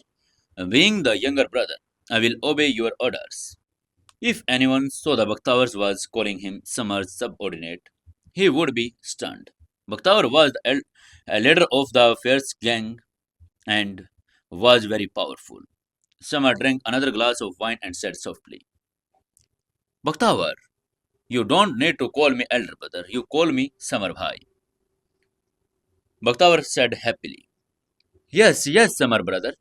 being the younger brother, I will obey your orders." If anyone saw the Bakhtawars was calling him Samar's subordinate, he would be stunned. Bakhtawar was a leader of the fierce gang and was very powerful. Summer drank another glass of wine and said softly, Bakhtawar, you don't need to call me elder brother. You call me Samar Bhai. Bakhtawar said happily, Yes, yes, Samar brother.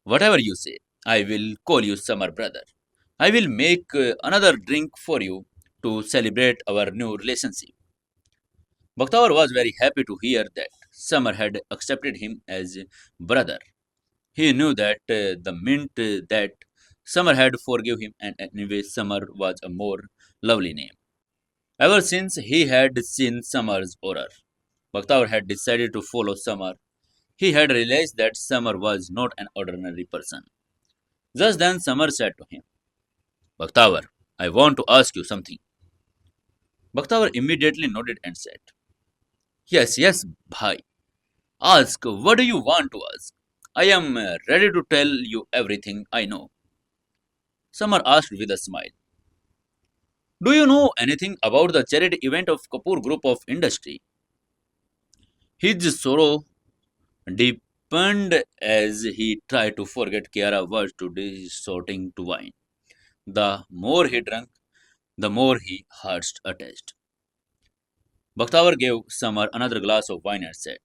Whatever you say, I will call you Samar brother. I will make another drink for you to celebrate our new relationship. Bakhtawar was very happy to hear that Samar had accepted him as brother. He knew that the meant that Samar had forgive him, and anyway, Samar was a more lovely name. Ever since he had seen Samar's aura, Bakhtawar had decided to follow Samar. He had realized that Samar was not an ordinary person. Just then, Samar said to him, Bakhtawar, I want to ask you something. Bakhtawar immediately nodded and said, Yes, yes, bhai. Ask, what do you want to ask? I am ready to tell you everything I know. Samar asked with a smile. Do you know anything about the charity event of Kapoor Group of Industry? His sorrow deepened as he tried to forget Kiara was to resorting to wine. The more he drank, the more he heart attached. Bakhtawar gave Samar another glass of wine and said,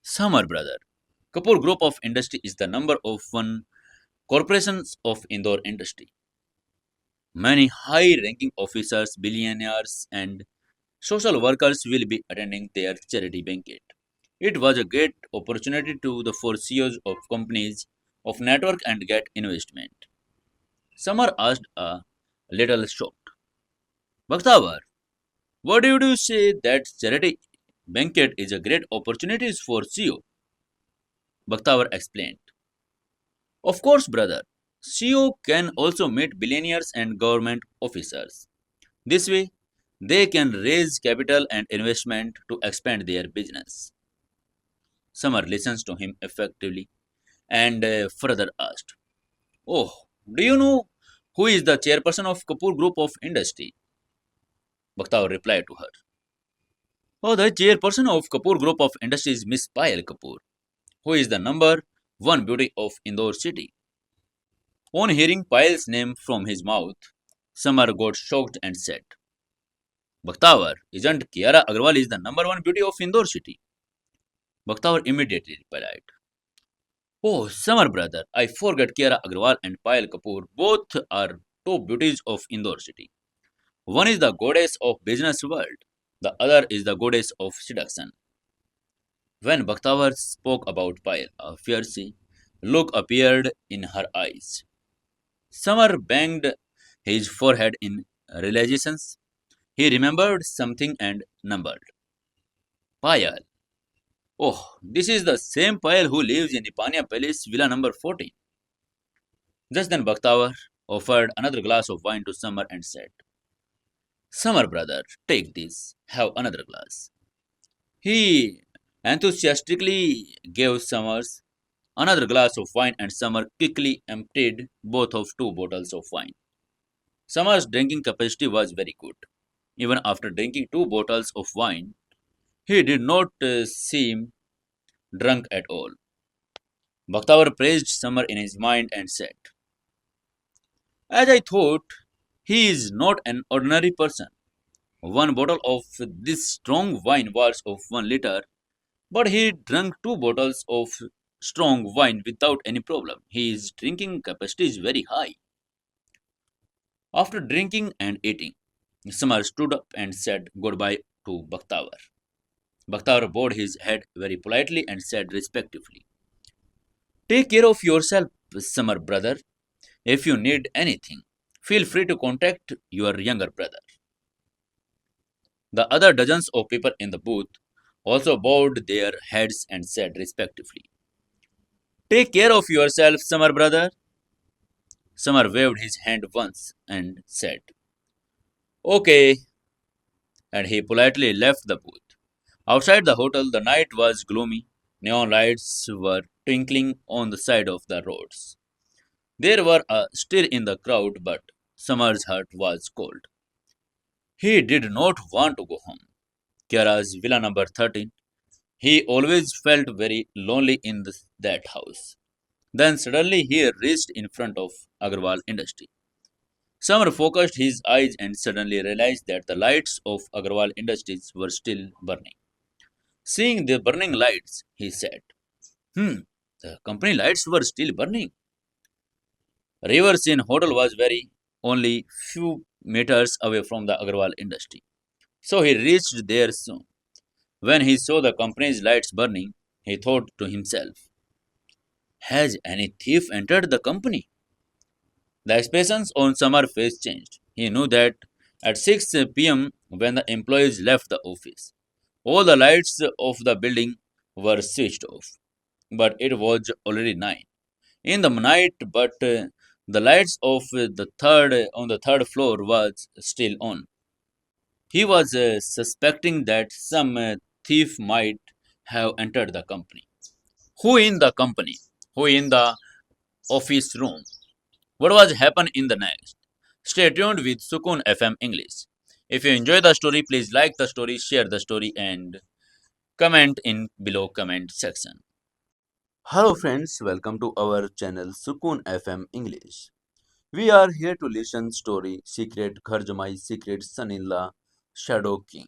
Samar brother, Kapoor Group of Industry is the number of one corporations of Indore industry. Many high-ranking officers, billionaires, and social workers will be attending their charity banquet. It was a great opportunity to the for CEOs of companies of network and get investment. Samar asked a little shocked. Bakhtawar, what did you say that charity banquet is a great opportunity for CEO? Bakhtawar explained. Of course, brother. CEO can also meet billionaires and government officers. This way, they can raise capital and investment to expand their business. Summer listens to him effectively and further asked, Oh, do you know who is the chairperson of Kapoor Group of Industry? Bakhtawar replied to her, Oh, the chairperson of Kapoor Group of Industry is Miss Payal Kapoor, who is the number one beauty of Indore city. On hearing Payal's name from his mouth, Samar got shocked and said, Bakhtawar, isn't Kiara Agarwal is the number one beauty of Indore city? Bakhtawar immediately replied, Oh, Samar brother, I forgot Kiara Agarwal and Payal Kapoor. Both are top beauties of Indore city. One is the goddess of business world. The other is the goddess of seduction. When Bakhtawar spoke about Payal, a fierce look appeared in her eyes. Samar banged his forehead in realizations. He remembered something and numbered. Payal. Oh, this is the same Payal who lives in Ipania Palace, Villa number 14. Just then Bakhtawar offered another glass of wine to Samar and said, Samar brother, take this, have another glass. He enthusiastically gave Summers another glass of wine and Summer quickly emptied both of two bottles of wine. Summer's drinking capacity was very good. Even after drinking two bottles of wine, he did not seem drunk at all. Bakhtawar praised Summer in his mind and said, As I thought, he is not an ordinary person. One bottle of this strong wine was of 1 liter, but he drank two bottles of strong wine without any problem. His drinking capacity is very high. After drinking and eating, Samar stood up and said goodbye to Bakhtawar. Bakhtawar bowed his head very politely and said respectfully, Take care of yourself, Samar brother. If you need anything, feel free to contact your younger brother. The other dozens of people in the booth also bowed their heads and said respectfully, Take care of yourself, Samar brother. Samar waved his hand once and said, Okay, and he politely left the booth. Outside the hotel, the night was gloomy. Neon lights were twinkling on the side of the roads. There were a stir in the crowd, but Samar's heart was cold. He did not want to go home. Kiara's villa number 13. He always felt very lonely in that house. Then suddenly he reached in front of Agarwal Industry. Samar focused his eyes and suddenly realized that the lights of Agarwal Industries were still burning. Seeing the burning lights, he said, the company lights were still burning. Rivers in hotel was very only few meters away from the Agarwal Industry. So he reached there soon. When he saw the company's lights burning, he thought to himself, has any thief entered the company? The expressions on Samar's face changed. He knew that at 6 p.m., when the employees left the office, all the lights of the building were switched off. But it was already 9 in the night. But the lights of the third on the third floor was still on. He was suspecting that some thief might have entered the company. Who in the company? Who in the office room? What was happen in the next? Stay tuned with Sukun FM English. If you enjoy the story, please like the story, share the story, and comment in below comment section. Hello friends, welcome to our channel Sukun FM English. We are here to listen story Secret Kharjamai Secret Son-in-law Shadow King.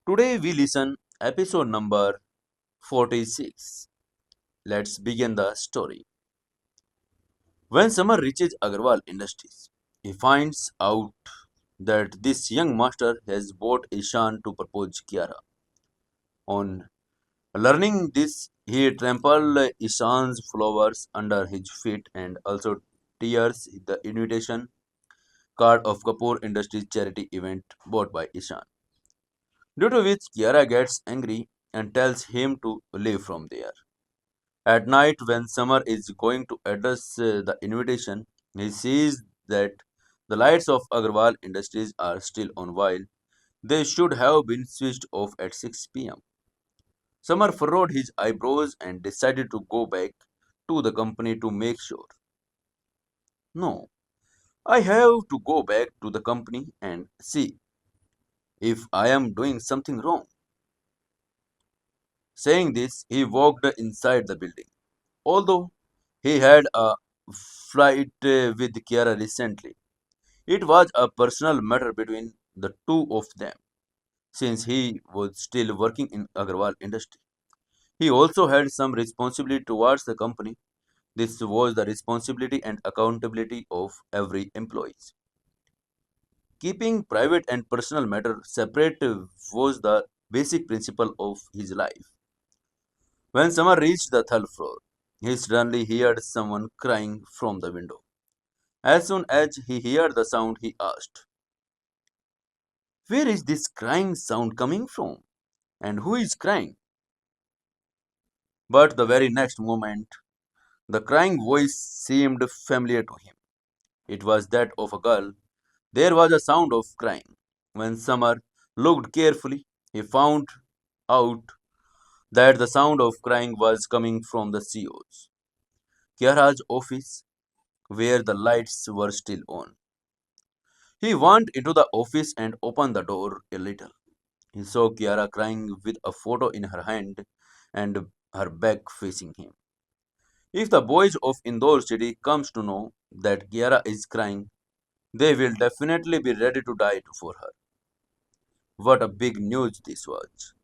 Today we listen episode number 46. Let's begin the story. When Samar reaches Agarwal Industries, he finds out that this young master has bought Ishan to propose Kiara. On learning this, he trampled Ishan's flowers under his feet and also tears the invitation card of Kapoor Industries charity event bought by Ishan. Due to which Kiara gets angry and tells him to leave from there. At night, when Summer is going to address the invitation, he sees that the lights of Agarwal Industries are still on while they should have been switched off at 6 p.m. Summer furrowed his eyebrows and decided to go back to the company to make sure. No, I have to go back to the company and see if I am doing something wrong. Saying this, he walked inside the building. Although he had a fight with Kiara recently, it was a personal matter between the two of them, since he was still working in Agarwal industry. He also had some responsibility towards the company. This was the responsibility and accountability of every employee. Keeping private and personal matter separate was the basic principle of his life. When Summer reached the third floor, he suddenly heard someone crying from the window. As soon as he heard the sound, he asked, where is this crying sound coming from? And who is crying? But the very next moment, the crying voice seemed familiar to him. It was that of a girl. There was a sound of crying. When Summer looked carefully, he found out that the sound of crying was coming from the CEO's, Kiara's office, where the lights were still on. He went into the office and opened the door a little. He saw Kiara crying with a photo in her hand and her back facing him. If the boys of Indore city comes to know that Kiara is crying, they will definitely be ready to die for her. What a big news this was.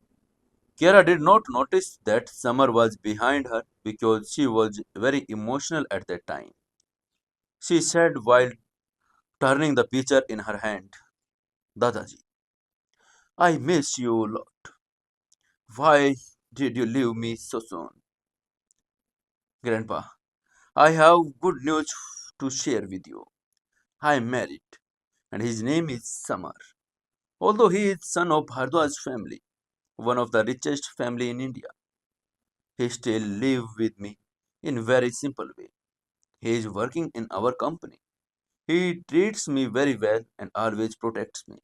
Kiara did not notice that Summer was behind her because she was very emotional at that time. She said while turning the picture in her hand, Dadaji, I miss you a lot. Why did you leave me so soon? Grandpa, I have good news to share with you. I am married, and his name is Samar. Although he is son of Bhardwaj family, one of the richest family in India, he still lives with me in very simple way. He is working in our company. He treats me very well and always protects me.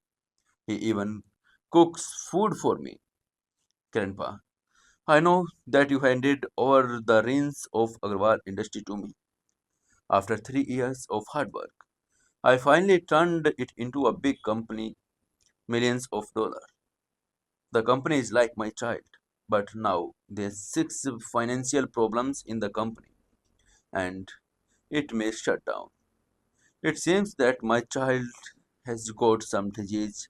He even cooks food for me. Grandpa, I know that you handed over the reins of Agarwal industry to me. After 3 years of hard work, I finally turned it into a big company, millions of dollars. The company is like my child, but now there's six financial problems in the company, and it may shut down. It seems that my child has got some disease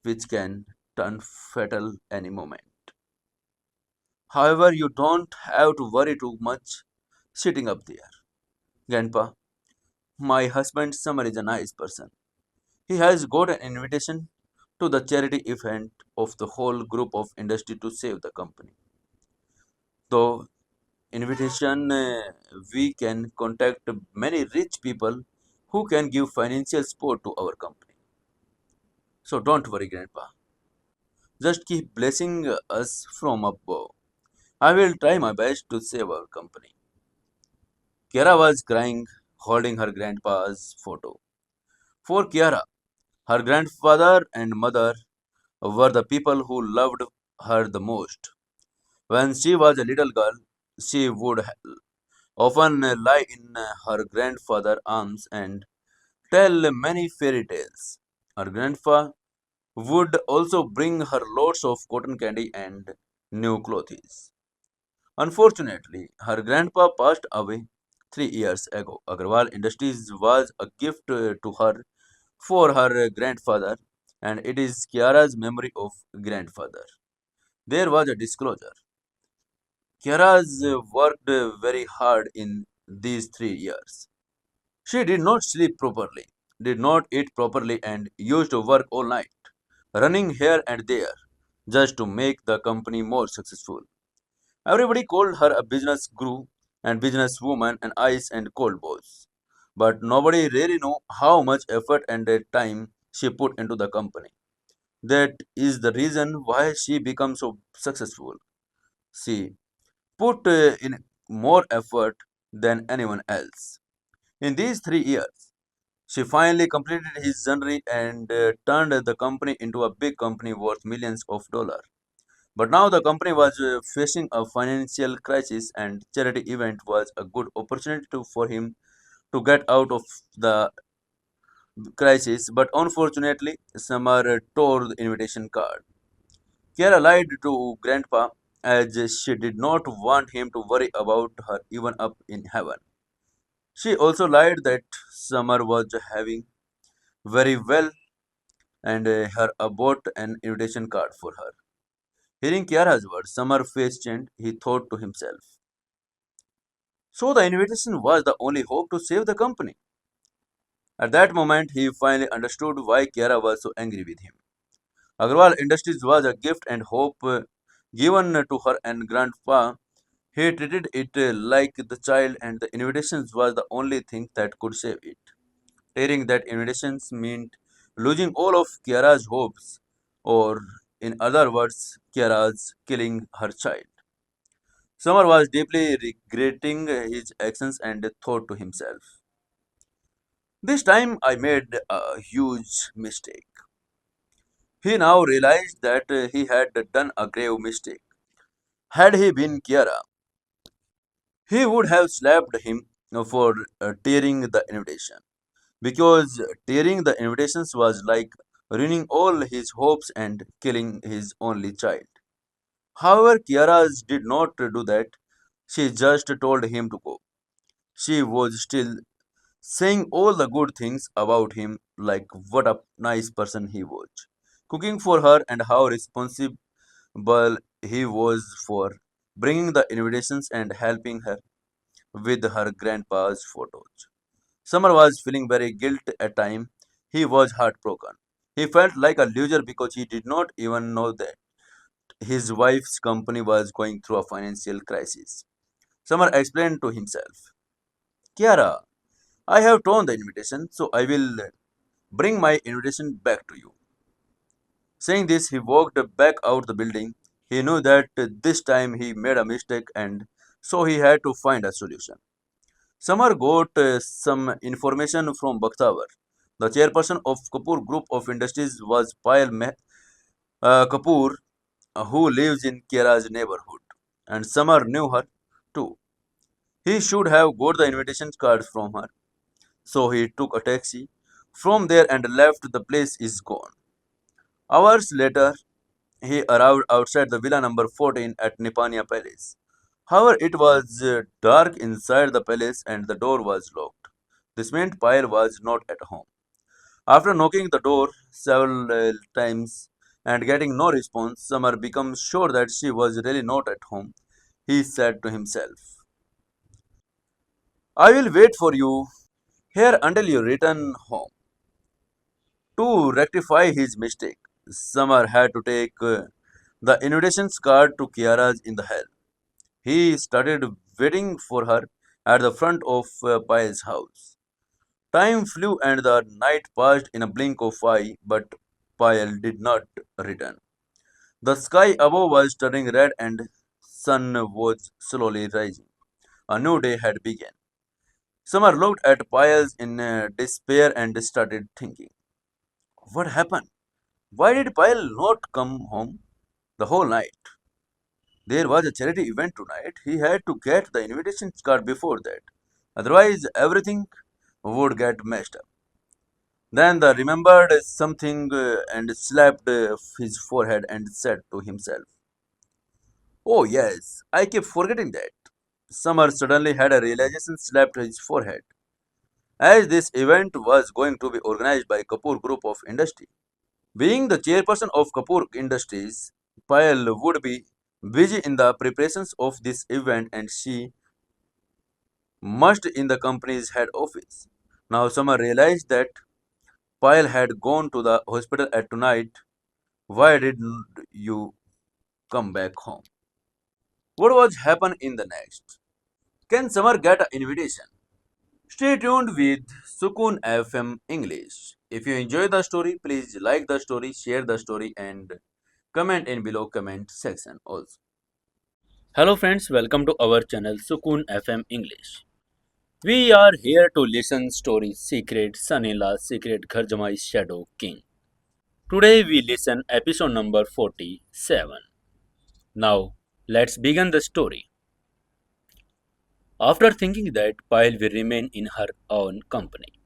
which can turn fatal any moment. However, you don't have to worry too much sitting up there. Grandpa, my husband Samar is a nice person. He has got an invitation to the charity event of the whole group of industry to save the company. Though invitation, we can contact many rich people who can give financial support to our company. So don't worry, Grandpa. Just keep blessing us from above. I will try my best to save our company. Kiara was crying, holding her grandpa's photo. For Kiara, her grandfather and mother were the people who loved her the most. When she was a little girl, she would often lie in her grandfather's arms and tell many fairy tales. Her grandfather would also bring her lots of cotton candy and new clothes. Unfortunately, her grandpa passed away 3 years ago. Agarwal Industries was a gift to her for her grandfather, and it is Kiara's memory of grandfather. There was a disclosure. Kiara's worked very hard in these 3 years. She did not sleep properly, did not eat properly, and used to work all night, running here and there, just to make the company more successful. Everybody called her a business guru and businesswoman and ice and cold boss. But nobody really knew how much effort and time she put into the company. That is the reason why she became so successful. She put in more effort than anyone else. In these 3 years, she finally completed his journey and turned the company into a big company worth millions of dollars. But now the company was facing a financial crisis, and charity event was a good opportunity for him to get out of the crisis. But unfortunately, Samar tore the invitation card. Kiara lied to Grandpa as she did not want him to worry about her even up in heaven. She also lied that Samar was having very well and her bought an invitation card for her. Hearing Kiara's words, Samar face changed. He thought to himself. So the invitation was the only hope to save the company. At that moment, he finally understood why Kiara was so angry with him. Agarwal Industries was a gift and hope given to her and grandpa. He treated it like the child, and the invitations was the only thing that could save it. Tearing that invitations meant losing all of Kiara's hopes, or in other words, Kiara's killing her child. Summer was deeply regretting his actions and thought to himself, this time I made a huge mistake. He now realized that he had done a grave mistake. Had he been Kiara, he would have slapped him for tearing the invitation. Because tearing the invitations was like ruining all his hopes and killing his only child. However, Kiara did not do that. She just told him to go. She was still saying all the good things about him, like what a nice person he was, cooking for her, and how responsible he was for bringing the invitations and helping her with her grandpa's photos. Summer was feeling very guilty at time. He was heartbroken. He felt like a loser because he did not even know that his wife's company was going through a financial crisis. Summer explained to himself, Kiara, I have torn the invitation, so I will bring my invitation back to you. Saying this, he walked back out the building. He knew that this time he made a mistake and so he had to find a solution. Samar got some information from Bakhtawar. The chairperson of Kapoor Group of Industries was Payal Kapoor, who lives in Kiara's neighborhood. And Samar knew her too. He should have got the invitation cards from her. So he took a taxi. From there and left, the place is gone. Hours later, he arrived outside the villa number 14 at Nipania Palace. However, it was dark inside the palace and the door was locked. This meant Payal was not at home. After knocking the door several times and getting no response, Summer became sure that she was really not at home. He said to himself, I will wait for you here until you return home. To rectify his mistake, Summer had to take the invitations card to Kiara's in the hall. He started waiting for her at the front of Payal's house. Time flew and the night passed in a blink of eye, but Payal did not return. The sky above was turning red and sun was slowly rising. A new day had begun. Summer looked at Payal in despair and started thinking, what happened? Why did Payal not come home the whole night? There was a charity event tonight. He had to get the invitation card before that. Otherwise, everything would get messed up. Then the remembered something and slapped his forehead and said to himself, oh yes, I keep forgetting that. Summer suddenly had a realization slapped his forehead. As this event was going to be organized by Kapoor Group of Industry. Being the chairperson of Kapoor Industries, Payal would be busy in the preparations of this event and she must in the company's head office. Now Summer realized that Payal had gone to the hospital at tonight. Why didn't you come back home? What was happen in the next? Can Summer get an invitation? Stay tuned with Sukun FM English. If you enjoy the story, please like the story, share the story, and comment in below comment section also. Hello friends, welcome to our channel Sukun FM English. We are here to listen stories Secret Son-in-law Secret Gharjamai Shadow King. Today we listen episode number 47. Now let's begin the story. After thinking that Payal will remain in her own company,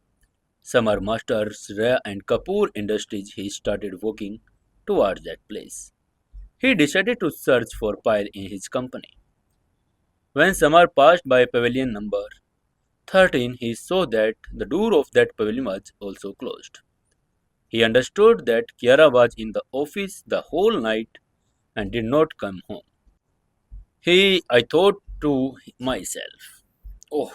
Summer Masters Raya and Kapoor Industries, he started walking towards that place. He decided to search for Payal in his company. When Summer passed by pavilion number 13, he saw that the door of that pavilion was also closed. He understood that Kiara was in the office the whole night and did not come home. I thought to myself, oh,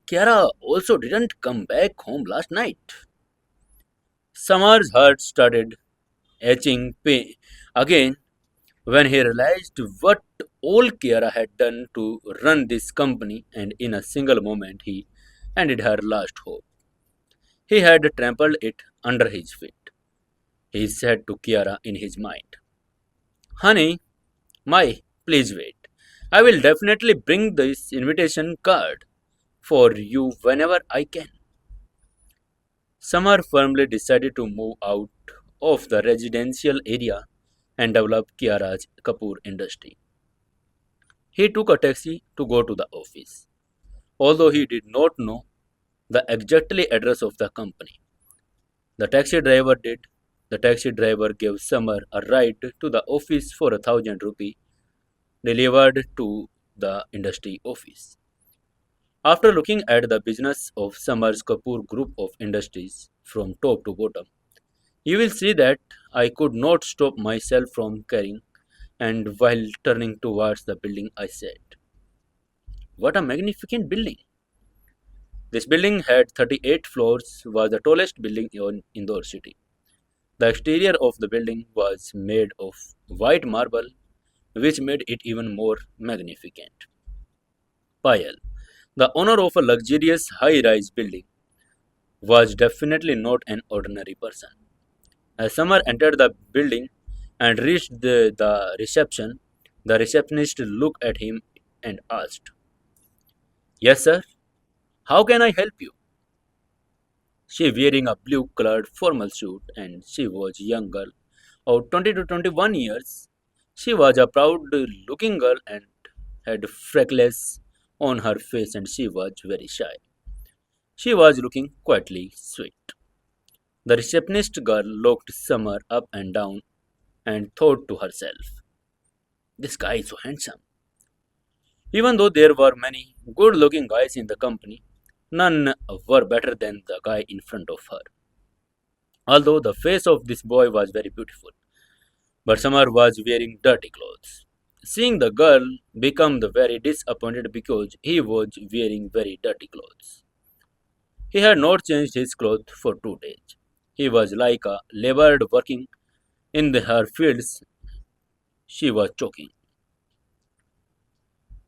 Kiara also didn't come back home last night. Summer's heart started etching pain again when he realized what all Kiara had done to run this company, and in a single moment he ended her last hope. He had trampled it under his feet. He said to Kiara in his mind, honey, please wait. I will definitely bring this invitation card for you whenever I can. Samar firmly decided to move out of the residential area and develop Kiara's Kapoor industry. He took a taxi to go to the office, although he did not know the exactly address of the company. The taxi driver did. The taxi driver gave Summer a ride to the office for 1,000 rupees delivered to the industry office. After looking at the business of Summer's Kapoor Group of Industries from top to bottom, you will see that I could not stop myself from caring, and while turning towards the building, I said, what a magnificent building! This building had 38 floors, was the tallest building in Indore city. The exterior of the building was made of white marble, which made it even more magnificent. Payal, the owner of a luxurious high rise building, was definitely not an ordinary person. As Summer entered the building and reached the reception, the receptionist looked at him and asked, yes, sir, how can I help you? She wearing a blue colored formal suit and she was young girl of 20 to 21 years. She was a proud looking girl and had freckles on her face and she was very shy. She was looking quietly sweet. The receptionist girl looked Summer up and down and thought to herself, this guy is so handsome. Even though there were many good looking guys in the company, none were better than the guy in front of her. Although the face of this boy was very beautiful, but Samar was wearing dirty clothes. Seeing the girl become the very disappointed because he was wearing very dirty clothes. He had not changed his clothes for 2 days. He was like a laborer working in her fields. She was choking.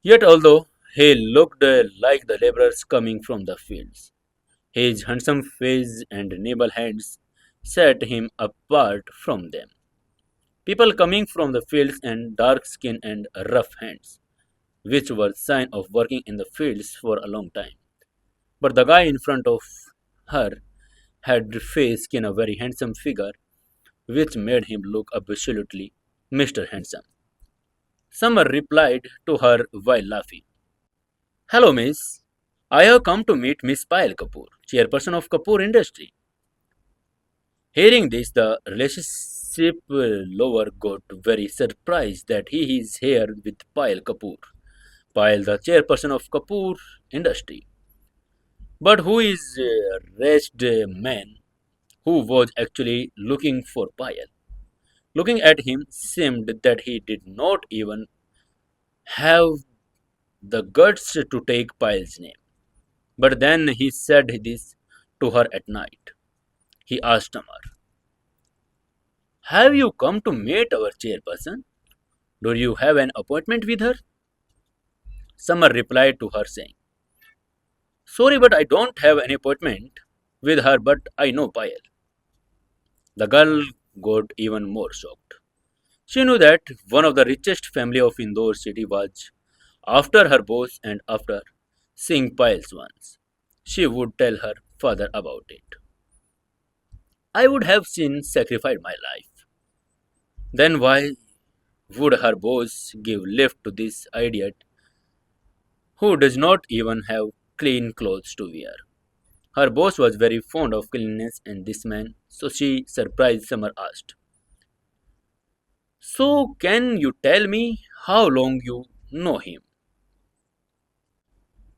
Yet, although he looked like the laborers coming from the fields, his handsome face and nimble hands set him apart from them. People coming from the fields and dark skin and rough hands, which were sign of working in the fields for a long time. But the guy in front of her had face skin a very handsome figure, which made him look absolutely Mr. Handsome. Summer replied to her while laughing. Hello, miss. I have come to meet Miss Payal Kapoor, chairperson of Kapoor Industry. Hearing this, the relationship lover got very surprised that he is here with Payal Kapoor. Payal, the chairperson of Kapoor Industry. But who is a wretched man who was actually looking for Payal? Looking at him seemed that he did not even have the guts to take Payal's name. But then he said this to her at night. He asked Tamar, have you come to meet our chairperson? Do you have an appointment with her? Summer replied to her saying, sorry, but I don't have an appointment with her, but I know Payal. The girl got even more shocked. She knew that one of the richest family of Indore city was after her boss and after seeing Payal's once. She would tell her father about it. I would have seen sacrificed my life. Then why would her boss give lift to this idiot who does not even have clean clothes to wear? Her boss was very fond of cleanliness and this man, so she surprised Summer asked, so can you tell me how long you know him?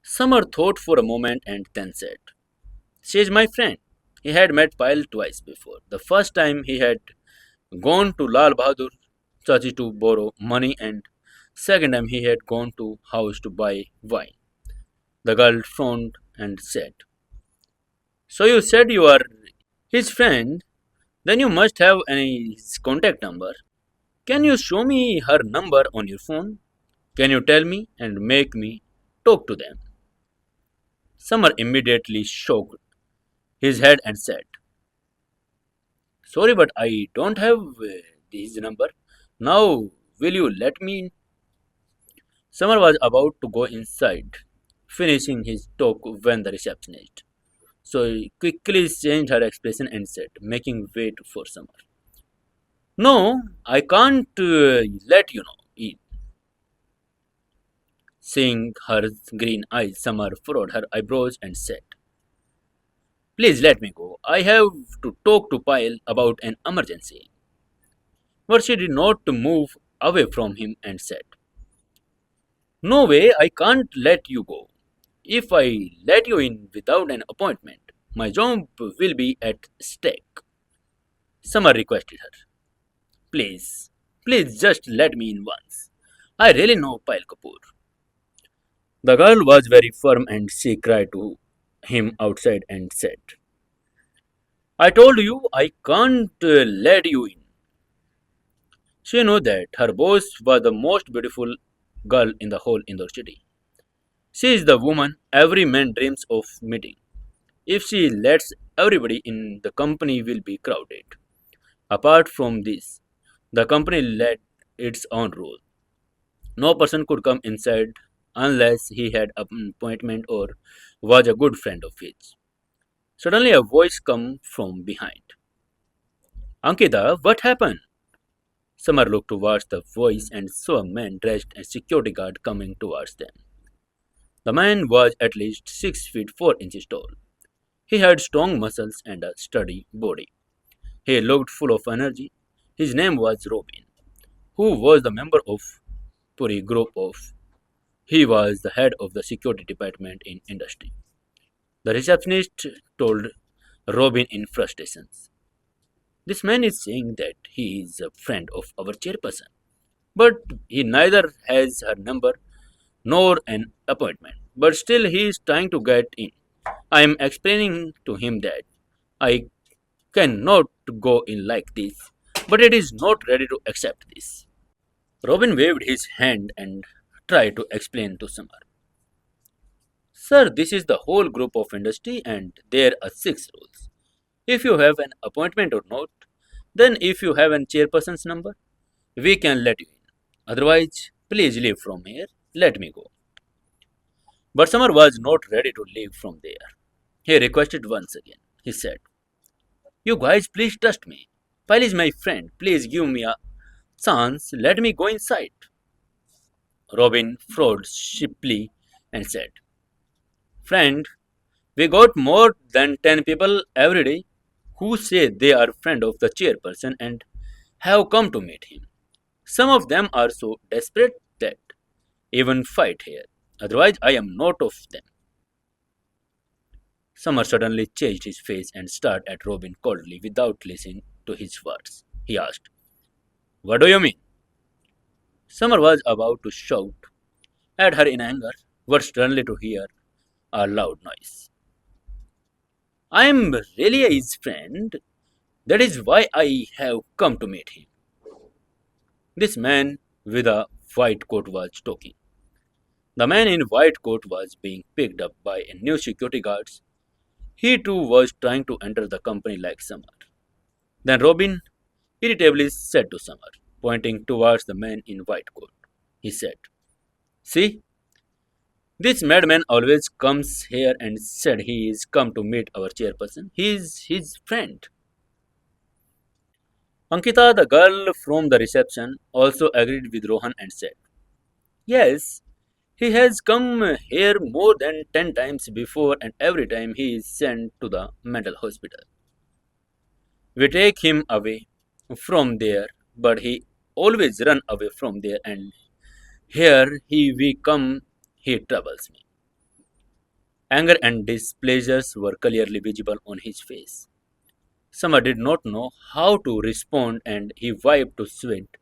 Summer thought for a moment and then said, she is my friend. He had met Payal twice before. The first time he had gone to Lal Bahadur Chachi to borrow money and second time he had gone to house to buy wine. The girl frowned and said, so you said you are his friend, then you must have his contact number. Can you show me her number on your phone? Can you tell me and make me talk to them? Summer immediately shook his head and said, sorry, but I don't have his number. Now, will you let me in? Summer was about to go inside, finishing his talk when the receptionist. So he quickly changed her expression and said, making way for Summer. No, I can't let you know. Seeing her green eyes, Summer furrowed her eyebrows and said, please let me go. I have to talk to Pyle about an emergency. But she did not move away from him and said, no way, I can't let you go. If I let you in without an appointment, my job will be at stake. Summer requested her, please, please just let me in once. I really know Pyle Kapoor. The girl was very firm and she cried to him outside and said, I told you I can't let you in. She knew that her boss was the most beautiful girl in the whole Indore city. She is the woman every man dreams of meeting. If she lets everybody in, the company will be crowded. Apart from this, the company led its own rule. No person could come inside unless he had an appointment or was a good friend of his. Suddenly a voice came from behind. Ankita, what happened? Summer looked towards the voice and saw a man dressed as security guard coming towards them. The man was at least 6 feet 4 inches tall. He had strong muscles and a sturdy body. He looked full of energy. His name was Robin, who was the member of Puri group of He was the head of the security department in industry. The receptionist told Robin in frustrations. This man is saying that he is a friend of our chairperson, but he neither has her number nor an appointment. But still, he is trying to get in. I am explaining to him that I cannot go in like this, but it is not ready to accept this. Robin waved his hand and tried to explain to Samar. Sir, this is the whole group of industry and there are six rules. If you have an appointment or not, then if you have a chairperson's number, we can let you in. Otherwise, please leave from here. Let me go. But Samar was not ready to leave from there. He requested once again. He said, you guys, please trust me. Pyle is my friend. Please give me a chance. Let me go inside. Robin frowned sheepishly and said, friend, we got more than 10 people every day who say they are friend of the chairperson and have come to meet him. Some of them are so desperate that even fight here. Otherwise, I am not of them. Summer suddenly changed his face and stared at Robin coldly without listening to his words. He asked, what do you mean? Summer was about to shout at her in anger, but suddenly to hear a loud noise. I am really his friend. That is why I have come to meet him. This man with a white coat was talking. The man in white coat was being picked up by a new security guards. He too was trying to enter the company like Summer. Then Robin irritably said to Summer, pointing towards the man in white coat. He said, see, this madman always comes here and said he is come to meet our chairperson. He is his friend. Ankita, the girl from the reception, also agreed with Rohan and said, yes, he has come here more than 10 times before and every time he is sent to the mental hospital. We take him away from there, but he always run away from there and here we come, he troubles me. Anger and displeasure were clearly visible on his face. Summer did not know how to respond and he wiped the sweat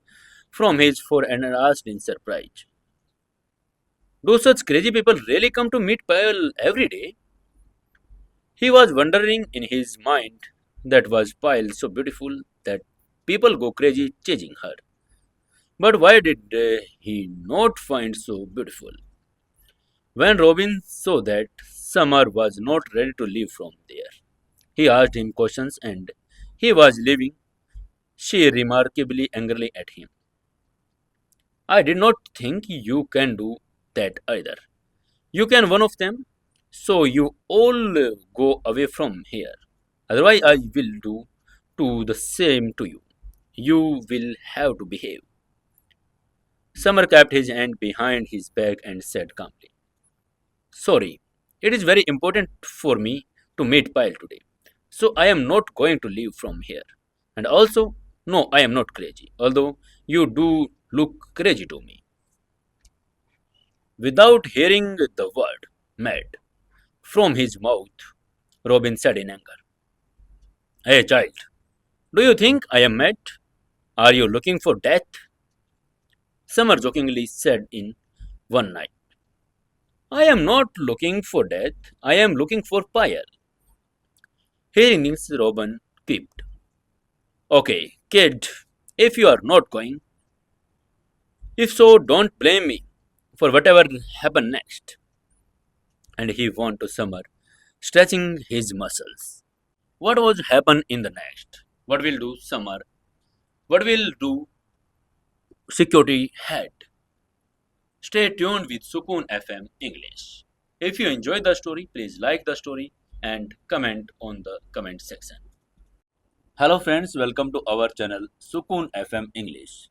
from his forehead and asked in surprise, do such crazy people really come to meet Payal every day? He was wondering in his mind that was Payal so beautiful that people go crazy chasing her. But why did he not find so beautiful? When Robin saw that Summer was not ready to leave from there, he asked him questions and he was leaving. She remarkably angrily at him. I did not think you can do that either. You can one of them, so you all go away from here. Otherwise, I will do the same to you. You will have to behave. Summer kept his hand behind his back and said calmly, sorry, it is very important for me to meet Pyle today. So I am not going to leave from here. And also, no, I am not crazy, although you do look crazy to me. Without hearing the word mad from his mouth, Robin said in anger, hey child, do you think I am mad? Are you looking for death? Summer jokingly said in one night, I am not looking for death, I am looking for Payal. Hearing this, Robin quipped, okay, kid, if you are not going, if so, don't blame me for whatever happened next. And he went to Summer, stretching his muscles. What was happen in the next? What will do Summer? What will do security head? Stay tuned with Sukun FM English. If you enjoyed the story, please like the story and comment on the comment section. Hello friends, welcome to our channel Sukun FM English.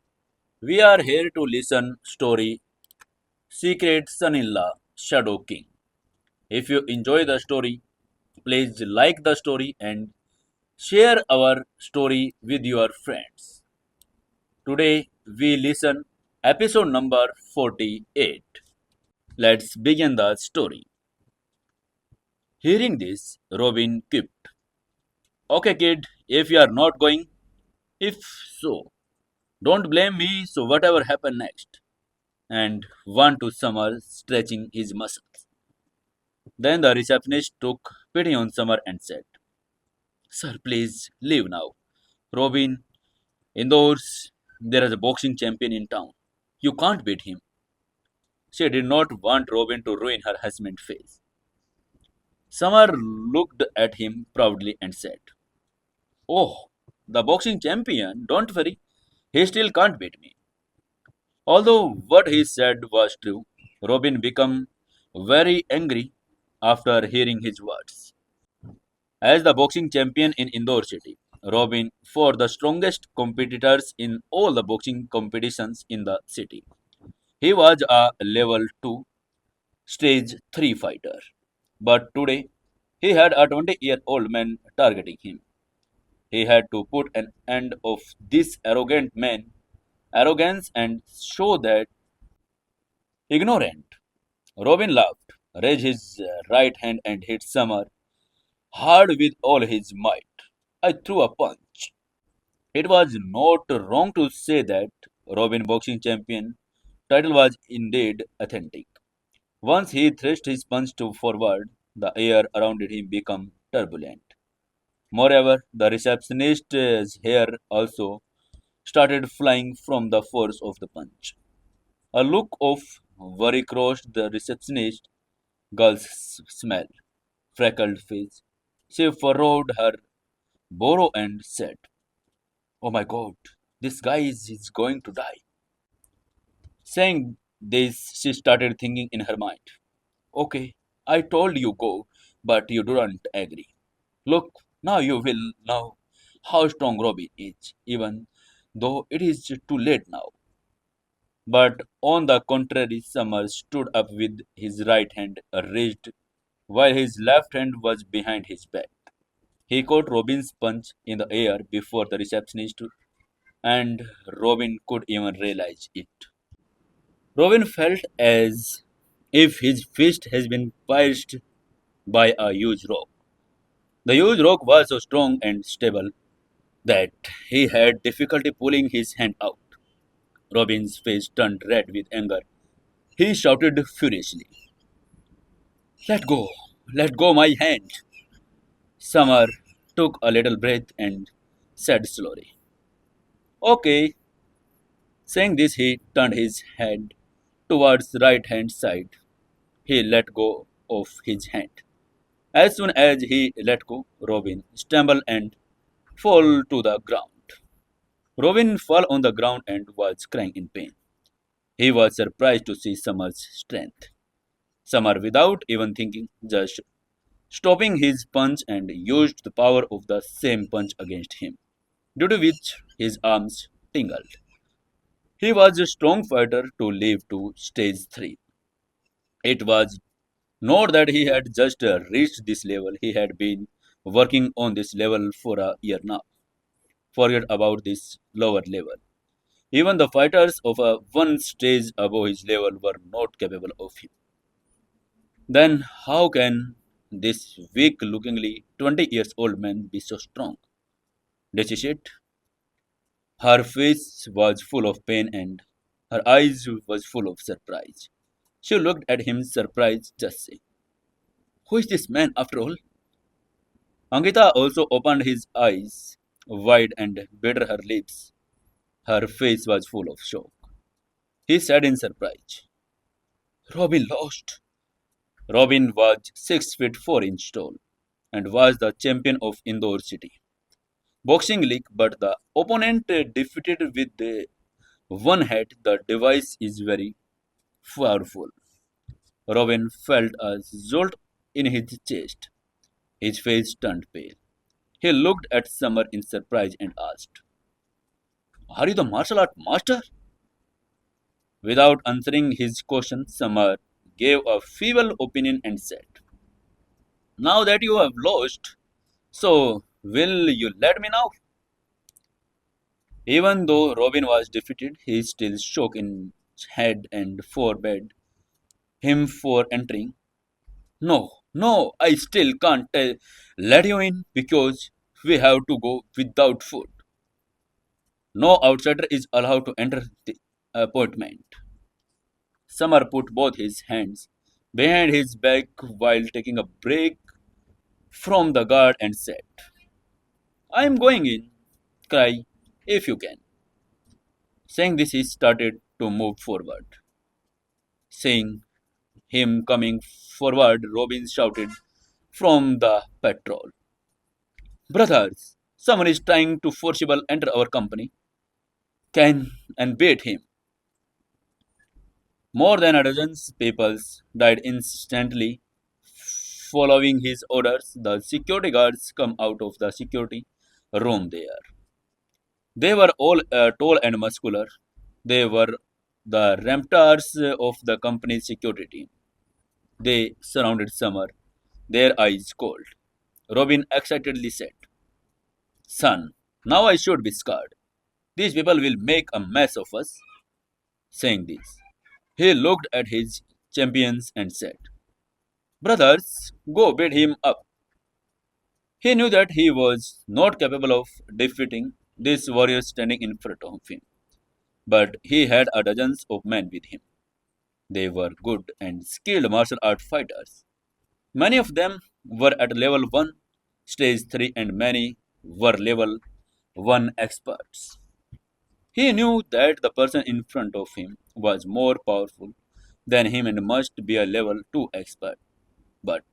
We are here to listen story Secret Son-in-law Shadow King. If you enjoy the story, please like the story and share our story with your friends. Today we listen episode number 48. Let's begin the story. Hearing this, Robin quipped, "Okay, kid, if you are not going, if so, don't blame me, so whatever happened next." And one to Summer, stretching his muscles. Then the receptionist took pity on Summer and said, "Sir, please leave now. Robin, indoors, there is a boxing champion in town. You can't beat him." She did not want Robin to ruin her husband's face. Summer looked at him proudly and said, "Oh, the boxing champion, don't worry. He still can't beat me." Although what he said was true, Robin became very angry after hearing his words. As the boxing champion in Indore city, Robin fought the strongest competitors in all the boxing competitions in the city. He was a level 2 stage 3 fighter. But today, he had a 20-year-old man targeting him. He had to put an end of this arrogant man arrogance and show that ignorant. Robin laughed, raised his right hand and hit Summer hard with all his might. I threw a punch. It was not wrong to say that Robin boxing champion title was indeed authentic. Once he thrust his punch to forward, the air around him became turbulent. Moreover, the receptionist's hair also started flying from the force of the punch. A look of worry crossed the receptionist girl's smell, freckled face. She furrowed her brow and said, "Oh my god, this guy is going to die." Saying this, she started thinking in her mind, "Okay, I told you go, but you didn't agree. Look, now you will know how strong Robin is, even though it is too late now." But on the contrary, Summer stood up with his right hand raised while his left hand was behind his back. He caught Robin's punch in the air before the receptionist and Robin could even realize it. Robin felt as if his fist has been pierced by a huge rock. The huge rock was so strong and stable that he had difficulty pulling his hand out. Robin's face turned red with anger. He shouted furiously, "Let go! Let go my hand!" Summer took a little breath and said slowly, "Okay." Saying this, he turned his head towards the right hand side. He let go of his hand. As soon as he let go, Robin stumbled and fell to the ground. Robin fell on the ground and was crying in pain. He was surprised to see Summer's strength. Summer, without even thinking, just stopping his punch and used the power of the same punch against him, due to which his arms tingled. He was a strong fighter to live to stage 3. It was not that he had just reached this level, he had been working on this level for a year now. Forget about this lower level. Even the fighters of a one stage above his level were not capable of him. Then how can this weak lookingly 20 years old man be so strong? Did she said. Her face was full of pain and her eyes was full of surprise. She looked at him surprised, just saying, "Who is this man after all?" Angita also opened his eyes wide and bit her lips. Her face was full of shock. He said in surprise, "Robin lost." Robin was 6 feet 4 inches tall and was the champion of Indore city boxing league, but the opponent defeated with the one head. The device is very powerful. Robin felt a jolt in his chest. His face turned pale. He looked at Summer in surprise and asked, "Are you the martial art master?" Without answering his question, Summer gave a feeble opinion and said, "Now that you have lost, so will you let me now?" Even though Robin was defeated, he still shook in his head and forbade him for entering. No, no, I still can't let you in because we have to go without food. No outsider is allowed to enter the appointment. Samar put both his hands behind his back while taking a break from the guard and said, I am going in. Cry if you can. Saying this, he started to move forward. Seeing him coming forward, Robin shouted from the patrol, brothers, someone is trying to forcibly enter our company. Can and beat him. More than a dozen people died instantly following his orders. The security guards come out of the security room there. They were all tall and muscular. They were the ramptarts of the company's security team. They surrounded Summer, their eyes cold. Robin excitedly said, son, now I should be scared. These people will make a mess of us. Saying this, he looked at his champions and said, brothers, go beat him up. He knew that he was not capable of defeating this warrior standing in front of him, but he had a dozens of men with him. They were good and skilled martial art fighters. Many of them were at level 1, stage 3, and many were level 1 experts. He knew that the person in front of him was more powerful than him and must be a level 2 expert. But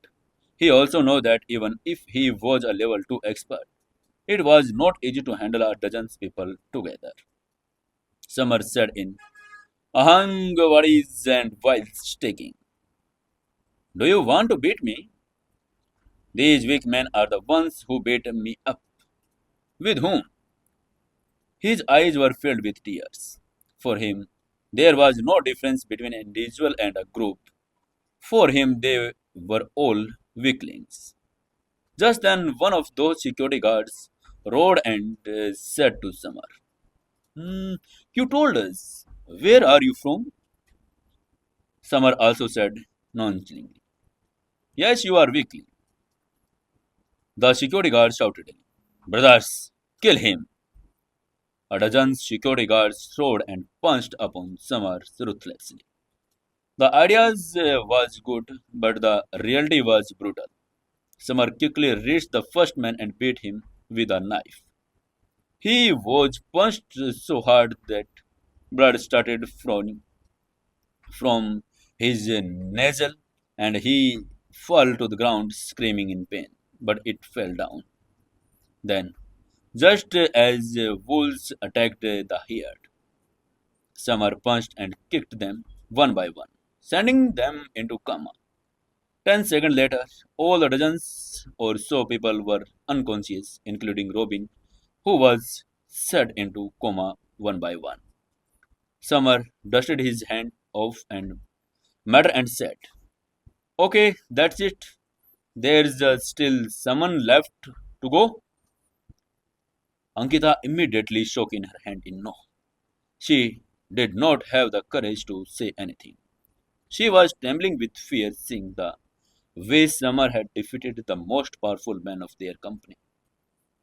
he also knew that even if he was a level 2 expert, it was not easy to handle a dozens people together. Summer said in Ahangavadis and while taking. Do you want to beat me? These weak men are the ones who beat me up. With whom? His eyes were filled with tears. For him, there was no difference between an individual and a group. For him, they were all weaklings. Just then, one of those security guards rode and said to Samar, "Hmm, you told us. Where are you from?" Samar also said nonchalantly, yes, you are weakling. The security guard shouted, brothers, kill him. A dozen security guards rode and punched upon Samar ruthlessly. The ideas was good, but the reality was brutal. Samar quickly reached the first man and beat him with a knife. He was punched so hard that blood started flowing from his nasal and he fell to the ground screaming in pain, but it fell down. Then, just as wolves attacked the herd, Samar punched and kicked them one by one, sending them into coma. 10 seconds later, all the dozens or so people were unconscious, including Robin, who was set into coma one by one. Summer dusted his hand off and muttered and said, okay, that's it. There's still someone left to go. Ankita immediately shook in her hand in no. She did not have the courage to say anything. She was trembling with fear, seeing the way Summer had defeated the most powerful man of their company.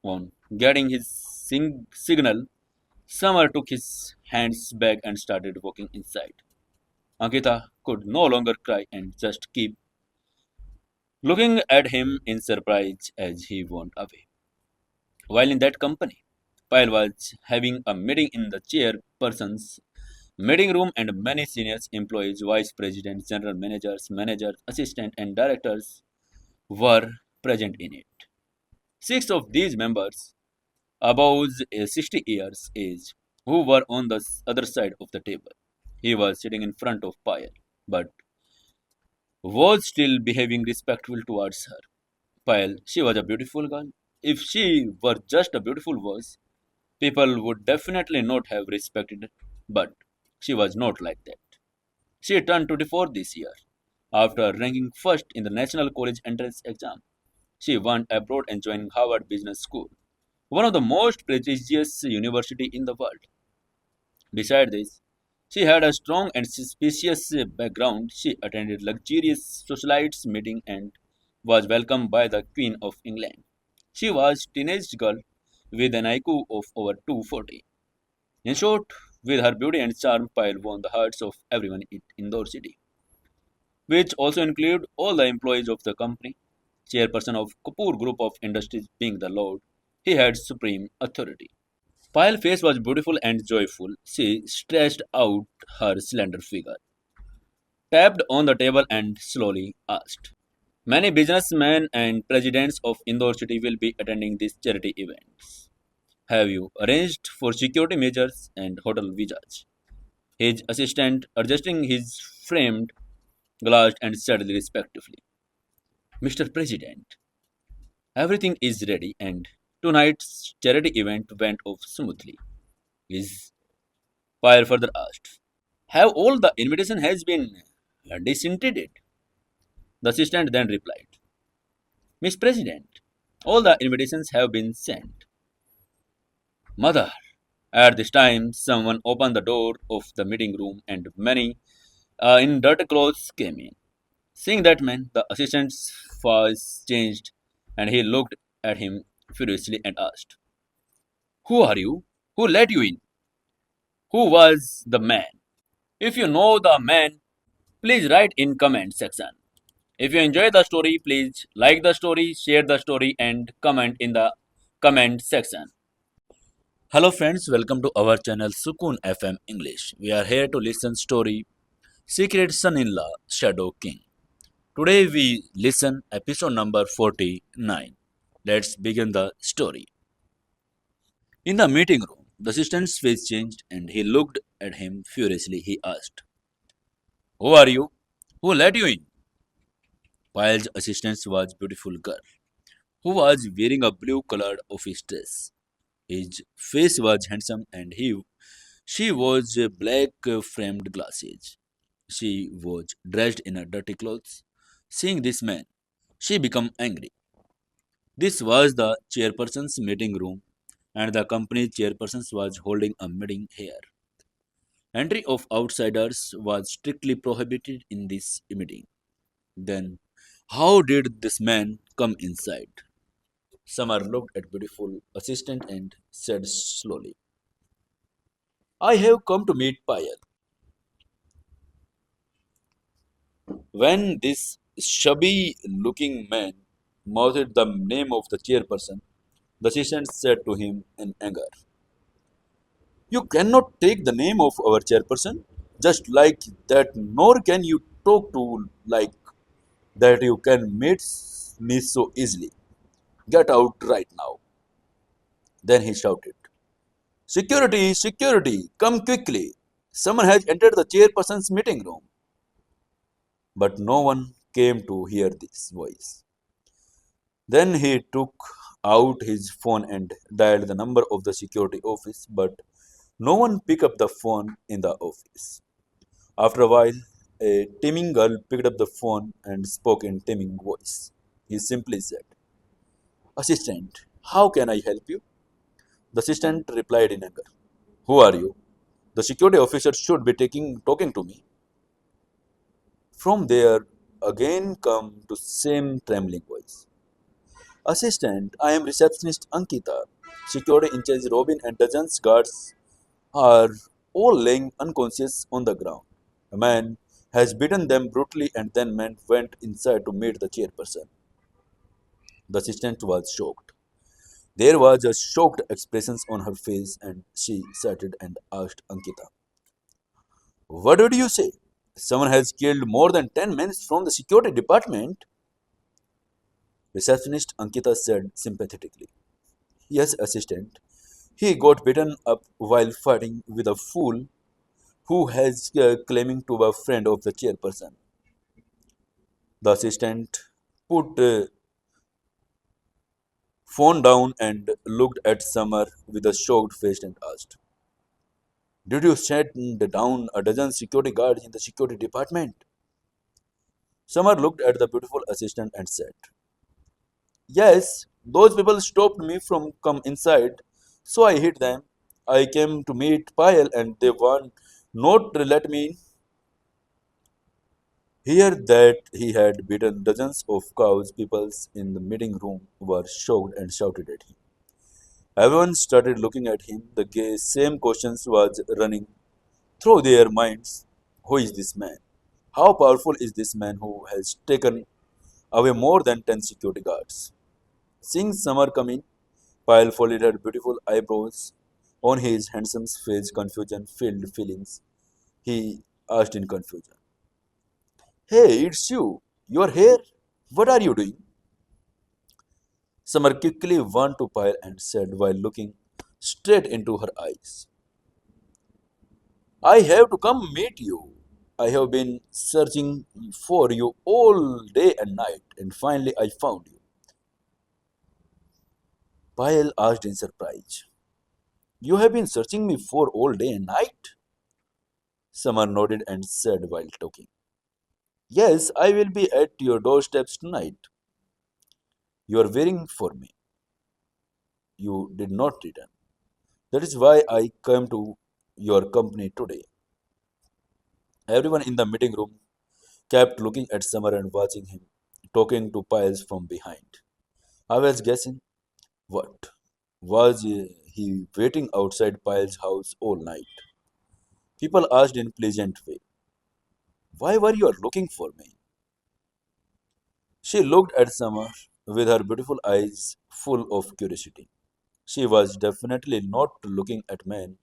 On getting his signal, Summer took his hands back and started walking inside. Ankita could no longer cry and just keep looking at him in surprise as he went away. While in that company, Payal was having a meeting in the chairperson's meeting room and many senior employees, vice presidents, general managers, assistants, and directors were present in it. Six of these members, above 60 years age, who were on the other side of the table. He was sitting in front of Payal, but was still behaving respectful towards her. Payal, she was a beautiful girl. If she were just a beautiful voice, people would definitely not have respected it, but she was not like that. She turned 24 this year. After ranking first in the National College Entrance Exam, she went abroad and joined Harvard Business School, one of the most prestigious university in the world. Besides this, She had a strong and suspicious background. She attended luxurious socialites meeting and was welcomed by the Queen of England. She was teenage girl with an IQ of over 240. In short, with her beauty and charm, Payal won the hearts of everyone in Indore city, which also include all the employees of the company. Chairperson of Kapoor Group of Industries being the Lord, he had supreme authority. Payal's face was beautiful and joyful. She stretched out her slender figure, tapped on the table, and slowly asked, many businessmen and presidents of Indore city will be attending these charity events. Have you arranged for security measures and hotel visas? His assistant, adjusting his framed glass and said respectively, Mr. President, everything is ready and tonight's charity event went off smoothly. His buyer further asked, have all the invitation has been disintegrated? The assistant then replied, Miss President, all the invitations have been sent. Mother, at this time, someone opened the door of the meeting room and many in dirty clothes came in. Seeing that man, the assistant's face changed and he looked at him furiously and asked, who are you? Who let you in? Who was the man? If you know the man, please write in comment section. If you enjoy the story, please like the story, share the story and comment in the comment section. Hello friends, welcome to our channel Sukun FM English. We are here to listen story Secret Son-in-Law Shadow King. Today we listen episode number 49. Let's begin the story. In the meeting room, the assistant's face changed and he looked at him furiously. He asked, who are you? Who let you in? Payal's assistant was a beautiful girl who was wearing a blue colored office dress. His face was handsome and she was black framed glasses. She was dressed in a dirty clothes. Seeing this man, she became angry. This was the chairperson's meeting room and the company chairperson was holding a meeting here. Entry of outsiders was strictly prohibited in this meeting. Then, how did this man come inside? Samar looked at beautiful assistant and said slowly, I have come to meet Payal. When this shabby looking man mouthed the name of the chairperson, the assistant said to him in anger, you cannot take the name of our chairperson just like that, nor can you talk to like that you can meet me so easily. Get out right now. Then he shouted, security, security, come quickly. Someone has entered the chairperson's meeting room. But no one came to hear this voice. Then he took out his phone and dialed the number of the security office, but no one picked up the phone in the office. After a while, a teaming girl picked up the phone and spoke in teaming voice. He simply said, assistant, how can I help you? The assistant replied in anger, who are you? The security officer should be talking to me. From there, again come to same trembling voice. Assistant, I am receptionist Ankita. Security in charge Robin and dozens guards are all laying unconscious on the ground. A man has beaten them brutally and then man went inside to meet the chairperson. The assistant was shocked. There was a shocked expression on her face and she started and asked Ankita, what did you say? Someone has killed more than 10 men from the security department? Receptionist Ankita said sympathetically. Yes, assistant. He got beaten up while fighting with a fool who has claiming to be a friend of the chairperson. The assistant put phone down and looked at Summer with a shocked face and asked, did you send down a dozen security guards in the security department? Summer looked at the beautiful assistant and said, yes, those people stopped me from come inside, so I hit them. I came to meet Payal and they want Not let me hear that he had beaten dozens of cows. People in the meeting room were shocked and shouted at him. Everyone started looking at him. The same questions was running through their minds. Who is this man? How powerful is this man who has taken away more than 10 security guards? Seeing Samar come in, Payal folded her beautiful eyebrows. On his handsome face, confusion filled feelings. He asked in confusion, Hey, it's you. You're here? What are you doing? Samar quickly went to Payal and said while looking straight into her eyes, I have to come meet you. I have been searching for you all day and night, and finally I found you. Payal asked in surprise, You have been searching me for all day and night? Samar nodded and said while talking, Yes, I will be at your doorsteps tonight. You are waiting for me. You did not return. That is why I came to your company today. Everyone in the meeting room kept looking at Samar and watching him, talking to Piles from behind. I was guessing, what? Was he waiting outside Piles' house all night? People asked in pleasant way, Why were you looking for me? She looked at Samar with her beautiful eyes full of curiosity. She was definitely not looking at men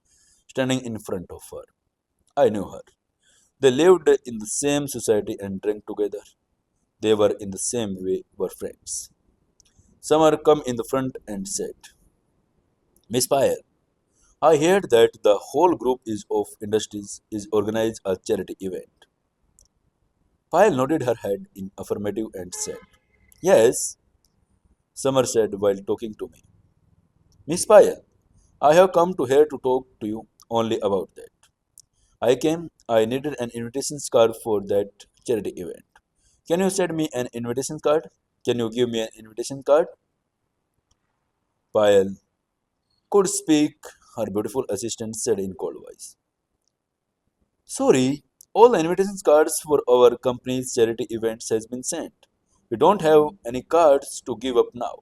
standing in front of her. I knew her. They lived in the same society and drank together. They were in the same way were friends. Samar come in the front and said, Miss Payal, I heard that the whole group is of industries is organized a charity event. Payal nodded her head in affirmative and said, Yes, Samar said while talking to me. Miss Payal, I have come to here to talk to you only about that. I needed an invitation card for that charity event. Can you send me an invitation card? Can you give me an invitation card? Payal could speak, her beautiful assistant said in cold voice. Sorry, all the invitation cards for our company's charity events has been sent. We don't have any cards to give up now.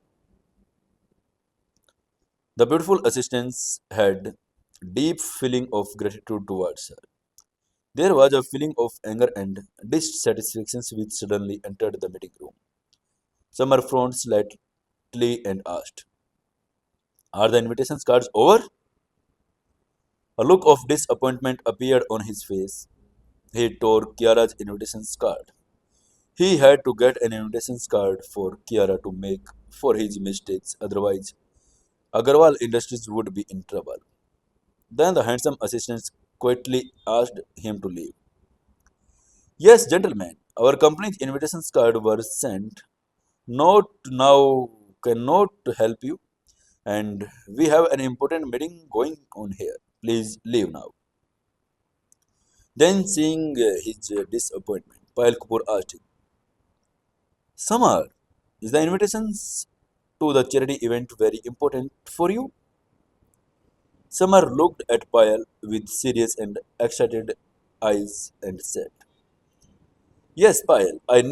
The beautiful assistants had deep feeling of gratitude towards her. There was a feeling of anger and dissatisfaction which suddenly entered the meeting room. Summer frowned slightly and asked, Are the invitation cards over? A look of disappointment appeared on his face. He tore Kiara's invitation card. He had to get an invitation card for Kiara to make for his mistakes, otherwise, Agarwal Industries would be in trouble. Then the handsome assistant quietly asked him to leave. Yes, gentlemen, our company's invitation card was sent. Not now, cannot help you, and we have an important meeting going on here. Please leave now. Then, seeing his disappointment, Payal Kapoor asked him, Samar, is the invitations to the charity event very important for you? Samar looked at Payal with serious and excited eyes and said, Yes, Payal, I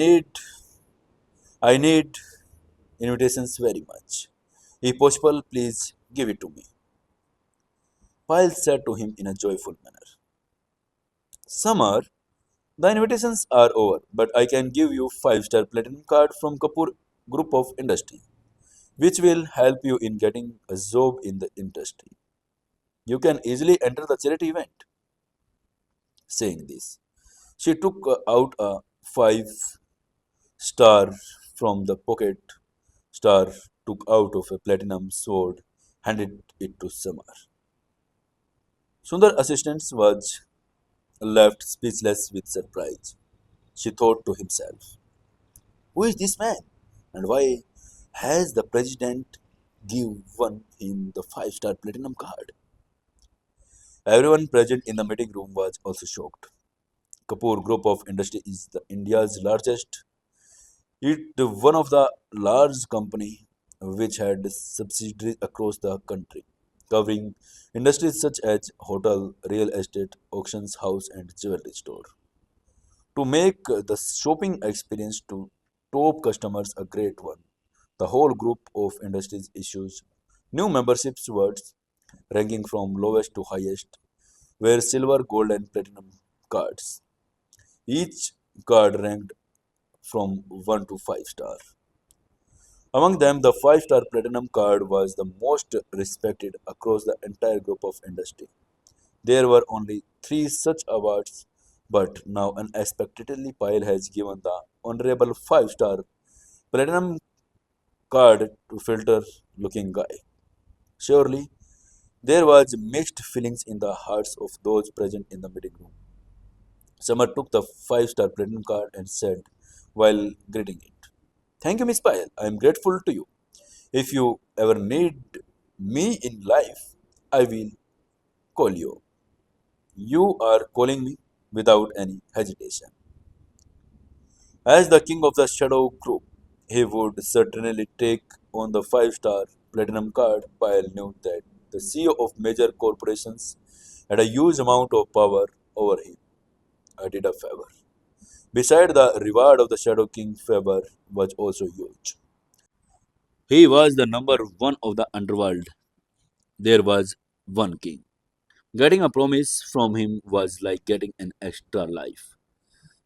need invitations very much. If possible, please give it to me. Payal said to him in a joyful manner, Samar, the invitations are over, but I can give you 5-star platinum card from Kapoor Group of Industry, which will help you in getting a job in the industry. You can easily enter the charity event. Saying this, she took out a 5-star from the pocket. Star took out of a platinum sword, handed it to Samar. Sundar assistant was left speechless with surprise. She thought to himself, Who is this man? And why has the president given him the 5-star platinum card? Everyone present in the meeting room was also shocked. Kapoor Group of Industry is the India's largest. It one of the large company which had subsidiaries across the country. covering industries such as hotel, real estate, auctions house, and jewelry store. To make the shopping experience to top customers a great one, the whole group of industries issues new membership words ranking from lowest to highest, were silver, gold, and platinum cards. Each card ranked from 1 to 5 star. Among them, the 5-star platinum card was the most respected across the entire group of industry. There were only 3 such awards, but now unexpectedly Payal has given the honorable 5-star platinum card to filter looking guy. Surely, there was mixed feelings in the hearts of those present in the meeting room. Summer took the 5-star platinum card and said while greeting it, "Thank you, Miss Payal. I am grateful to you. If you ever need me in life, I will call you. You are calling me without any hesitation." As the king of the shadow group, he would certainly take on the 5-star platinum card. Payal knew that the CEO of major corporations had a huge amount of power over him. I did a favor. Beside the reward of the Shadow King, favor was also huge. He was the number one of the underworld. There was one king. Getting a promise from him was like getting an extra life.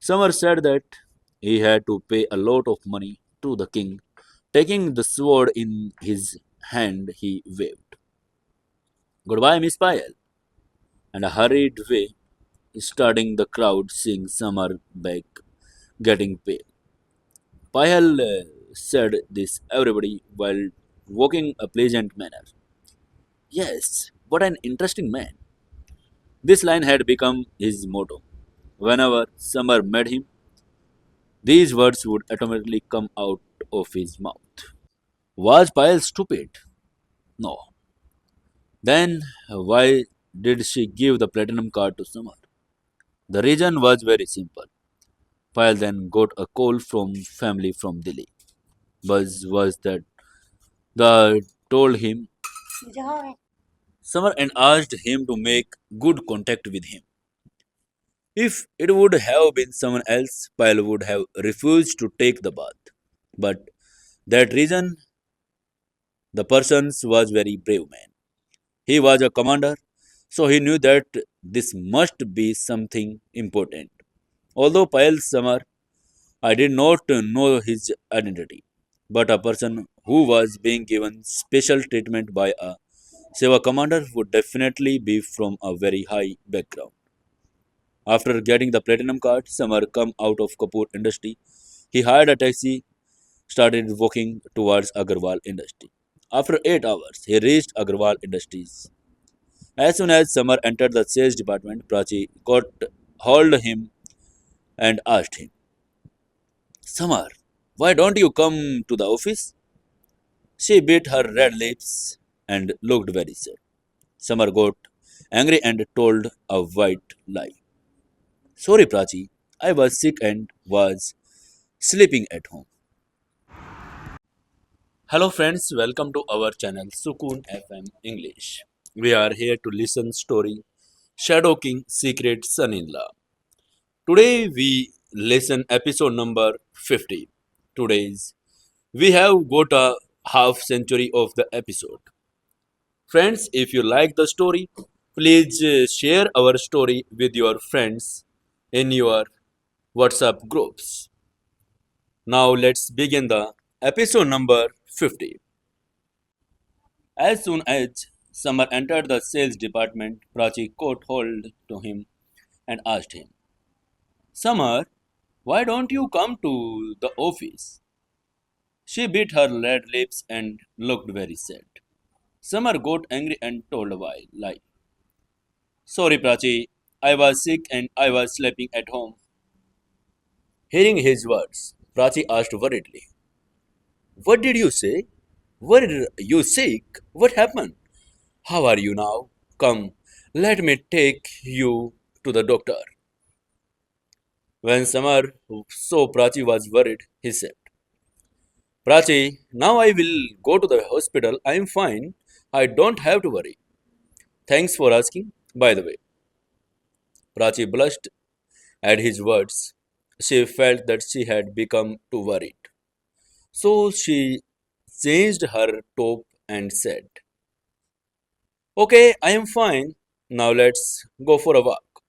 Summer said that he had to pay a lot of money to the king. Taking the sword in his hand, he waved, "Goodbye, Miss Payal," and hurried away, starting the crowd seeing Summer back getting paid. Payal said this everybody while walking a pleasant manner. Yes, what an interesting man. This line had become his motto. Whenever Summer met him, these words would automatically come out of his mouth. Was Payal stupid? No. Then why did she give the platinum card to Summer? The reason was very simple. Payal then got a call from family from Delhi. Buzz was that the told him Summer and asked him to make good contact with him. If it would have been someone else, Payal would have refused to take the bath. But that reason, the person was very brave man. He was a commander, so he knew that this must be something important. Although Payal Samar, I did not know his identity, but a person who was being given special treatment by a Seva commander would definitely be from a very high background. After getting the platinum card, Samar come out of Kapoor industry. He hired a taxi, started walking towards Agarwal industry. After 8 hours, he reached Agarwal Industries. As soon as Samar entered the sales department, Prachi got hold of him and asked him, "Samar, why don't you come to the office?" She bit her red lips and looked very sad. Samar got angry and told a white lie. "Sorry, Prachi, I was sick and was sleeping at home." Hello friends, welcome to our channel Sukun FM English. We are here to listen story Shadow King Secret Son-in-Law. Today we listen episode number 50. Today's we have got a half century of the episode. Friends, if you like the story, please share our story with your friends in your WhatsApp groups. Now let's begin the episode number 50. As soon as Summer entered the sales department, Prachi caught hold to him and asked him, "Summer, why don't you come to the office?" She bit her red lips and looked very sad. Summer got angry and told a lie. "Sorry, Prachi, I was sick and I was sleeping at home." Hearing his words, Prachi asked worriedly, "What did you say? Were you sick? What happened? How are you now? Come, let me take you to the doctor." When Samar saw Prachi was worried, he said, "Prachi, now I will go to the hospital. I am fine. I don't have to worry." Thanks for asking. By the way, Prachi blushed at his words. She felt that she had become too worried. So she changed her top and said, "Okay, I am fine. Now let's go for a walk."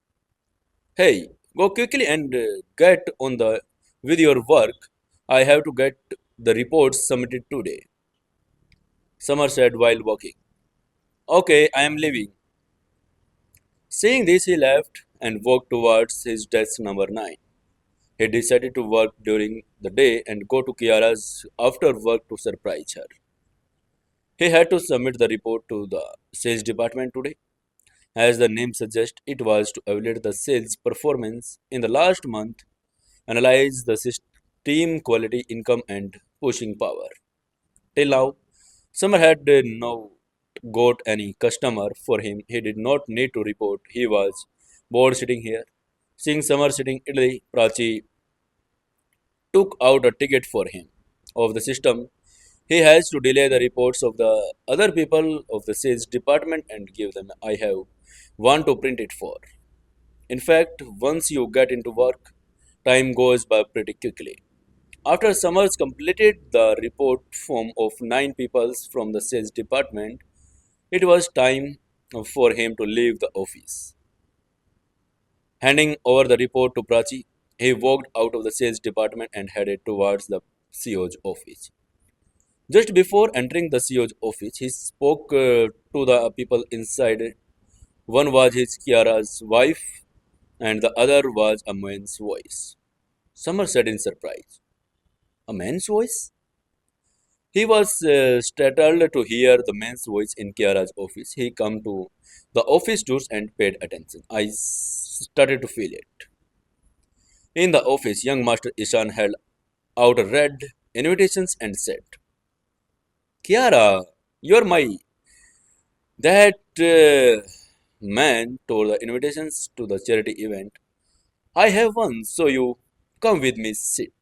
"Hey, go quickly and get on the with your work. I have to get the reports submitted today," Summer said while walking. "Okay, I am leaving." Saying this, he left and walked towards his desk number 9. He decided to work during the day and go to Kiara's after work to surprise her. He had to submit the report to the sales department today. As the name suggests, it was to evaluate the sales performance in the last month, analyze the team quality, income, and pushing power. Till now, Summer had not got any customer for him. He did not need to report. He was bored sitting here. Seeing Summer sitting idly, Prachi took out a ticket for him of the system. He has to delay the reports of the other people of the sales department and give them. I have one to print it for. In fact, once you get into work, time goes by pretty quickly. After Summers completed the report form of 9 people from the sales department, it was time for him to leave the office. Handing over the report to Prachi, he walked out of the sales department and headed towards the CEO's office. Just before entering the CEO's office, he spoke to the people inside. One was his Kiara's wife, and the other was a man's voice. Summer said in surprise, "A man's voice?" He was startled to hear the man's voice in Kiara's office. He came to the office doors and paid attention. I started to feel it. In the office, young Master Ishan held out red invitations and said, "Kiara, you're my..." That man tore the invitations to the charity event. "I have one, so you come with me, sit."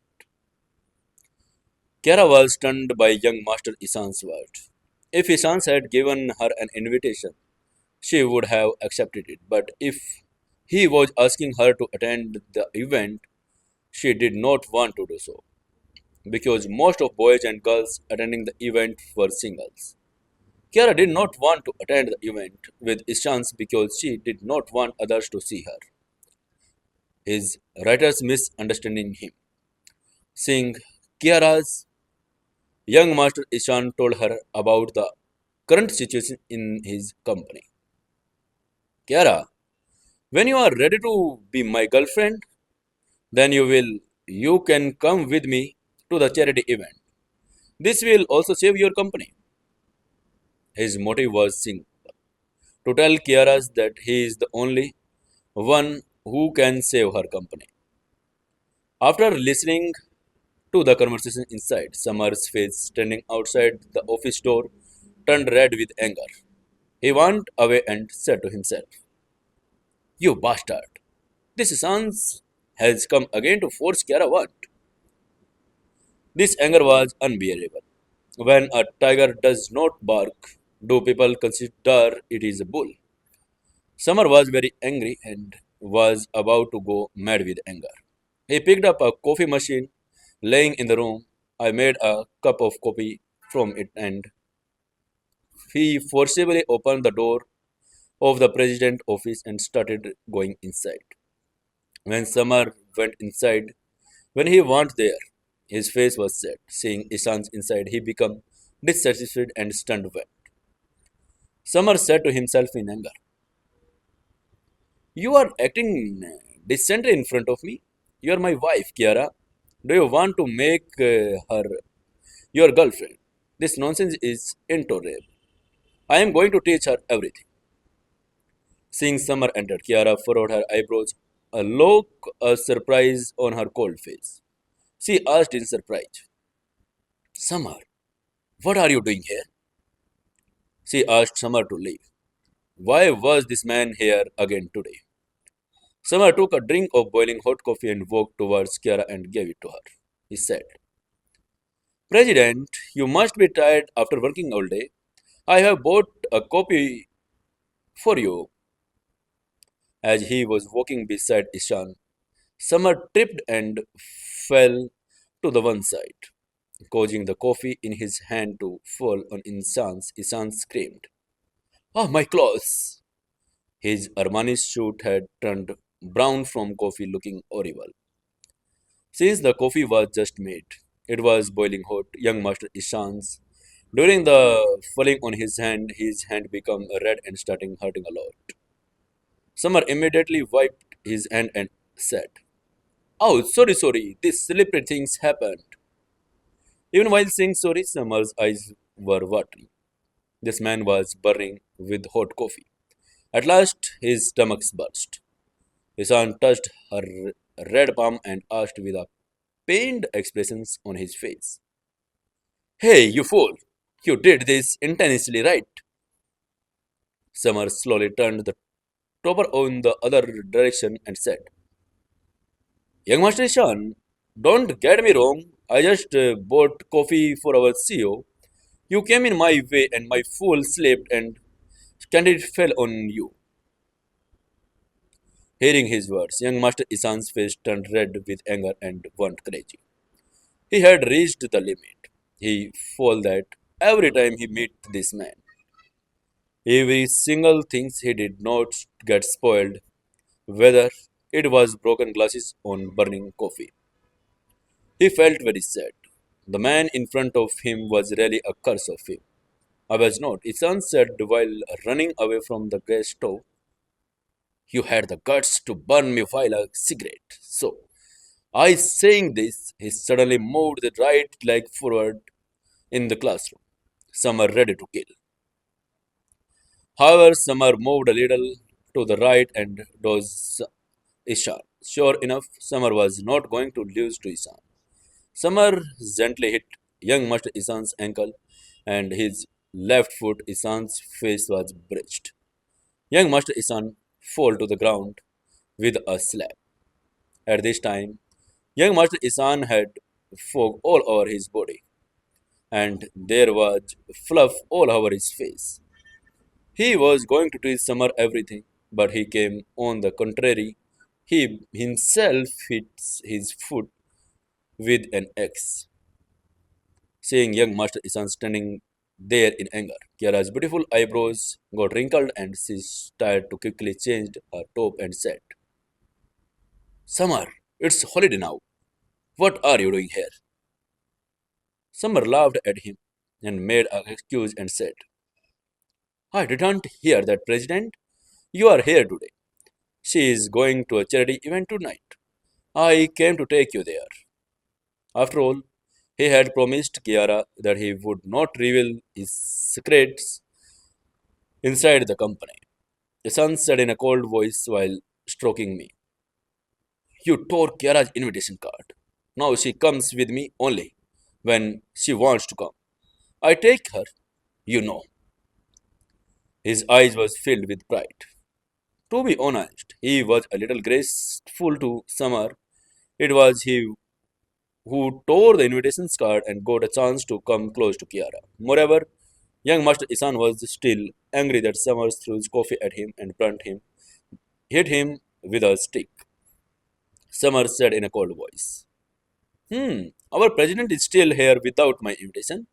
Kiara was stunned by young Master Ishan's words. If Ishan had given her an invitation, she would have accepted it. But if he was asking her to attend the event, she did not want to do so. Because most of boys and girls attending the event were singles. Kiara did not want to attend the event with Ishan because she did not want others to see her. His writers misunderstanding him. Seeing Kiara's young master Ishan told her about the current situation in his company. "Kiara, when you are ready to be my girlfriend, then you can come with me to the charity event. This will also save your company." His motive was simple, to tell Kiara that he is the only one who can save her company. After listening to the conversation inside, Summer's face standing outside the office door turned red with anger. He went away and said to himself, "You bastard! This sons has come again to force Kiara what?" This anger was unbearable. When a tiger does not bark, do people consider it is a bull? Summer was very angry and was about to go mad with anger. He picked up a coffee machine laying in the room. I made a cup of coffee from it and he forcibly opened the door of the president's office and started going inside. When Summer went inside, when he went there, his face was set. Seeing Ishan's inside, he became dissatisfied and stunned. Summer said to himself in anger, "You are acting decently in front of me. You are my wife, Kiara. Do you want to make her your girlfriend? This nonsense is intolerable. I am going to teach her everything." Seeing Summer enter, Kiara furrowed her eyebrows, a look of surprise on her cold face. She asked in surprise, "Summer, what are you doing here?" She asked Summer to leave. Why was this man here again today? Summer took a drink of boiling hot coffee and walked towards Kiara and gave it to her. He said, "President, you must be tired after working all day. I have bought a coffee For you, as he was walking beside Ishan, Samar tripped and fell to the one side, causing the coffee in his hand to fall on Insan's. Isan screamed, "Ah, my clothes!" His Armani suit had turned brown from coffee, looking horrible. Since the coffee was just made, it was boiling hot. Young Master Ishan's. During the falling on his hand became red and starting hurting a lot. Summer immediately wiped his hand and said, "Oh, sorry, these slippery things happened." Even while saying sorry, Summer's eyes were watering. This man was burning with hot coffee. At last, his stomach burst. His aunt touched her red palm and asked with a pained expressions on his face, "Hey, you fool! You did this intentionally, right?" Summer slowly turned the topper on the other direction and said, "Young Master Ishan, don't get me wrong. I just bought coffee for our CEO. You came in my way and my fool slipped and candid fell on you." Hearing his words, young Master Isan's face turned red with anger and went crazy. He had reached the limit. He felt that every time he met this man, every single thing he did not get spoiled, whether it was broken glasses or burning coffee. He felt very sad. The man in front of him was really a curse of him. I was not. Isan said while running away from the gas stove. "You had the guts to burn me while a cigarette." So, I saying this, he suddenly moved the right leg forward in the classroom. Some are ready to kill. However, some are moved a little to the right and was Ishan. Sure enough, Summer was not going to lose to Isan. Summer gently hit young Master Isan's ankle and his left foot. Isan's face was breached. Young Master Isan fell to the ground with a slap. At this time, young Master Isan had fog all over his body, and there was fluff all over his face. He was going to teach Summer everything, but he came on the contrary. He himself hits his foot with an axe. Seeing young Master Isan standing there in anger, Kiara's beautiful eyebrows got wrinkled and she started to quickly change her top and said, "Summer, it's holiday now. What are you doing here?" Summer laughed at him and made an excuse and said, "I didn't hear that, President. You are here today. She is going to a charity event tonight. I came to take you there." After all, he had promised Kiara that he would not reveal his secrets inside the company. The son said in a cold voice while stroking me, "You tore Kiara's invitation card. Now she comes with me only when she wants to come. I take her, you know." His eyes was filled with pride. To be honest, he was a little graceful to Summer. It was he who tore the invitation card and got a chance to come close to Kiara. Moreover, young Master Isan was still angry that Summers threw his coffee at him and hit him with a stick. Summers said in a cold voice, our president is still here without my invitation.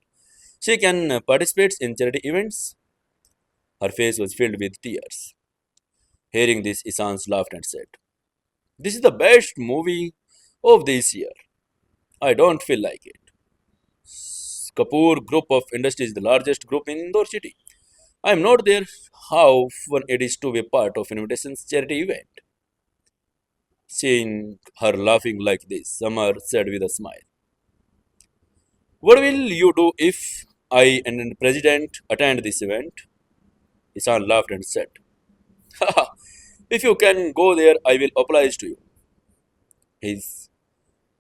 She can participate in charity events." Her face was filled with tears. Hearing this, Isan laughed and said, "This is the best movie of this year. I don't feel like it. Kapoor Group of Industry is the largest group in Indore city. I am not there. How fun it is to be part of an invitation's charity event." Seeing her laughing like this, Samar said with a smile, "What will you do if I and the president attend this event?" Isan laughed and said, "Haha, if you can go there, I will oblige to you." His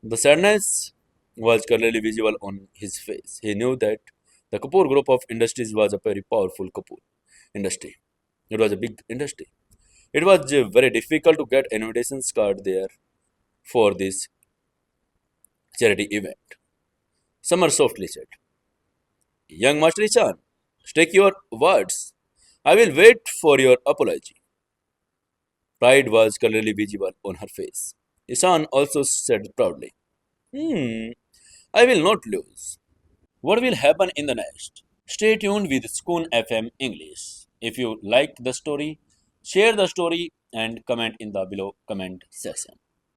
The sadness was clearly visible on his face. He knew that the Kapoor Group of Industries was a very powerful Kapoor industry. It was a big industry. It was very difficult to get invitations card there for this charity event. Summer softly said, "Young Master Ishan, stick your words. I will wait for your apology. Pride was clearly visible on her face. Isan also said proudly, I will not lose. What will happen in the next? Stay tuned with Spoon FM English. If you like the story, share the story and comment in the below comment section.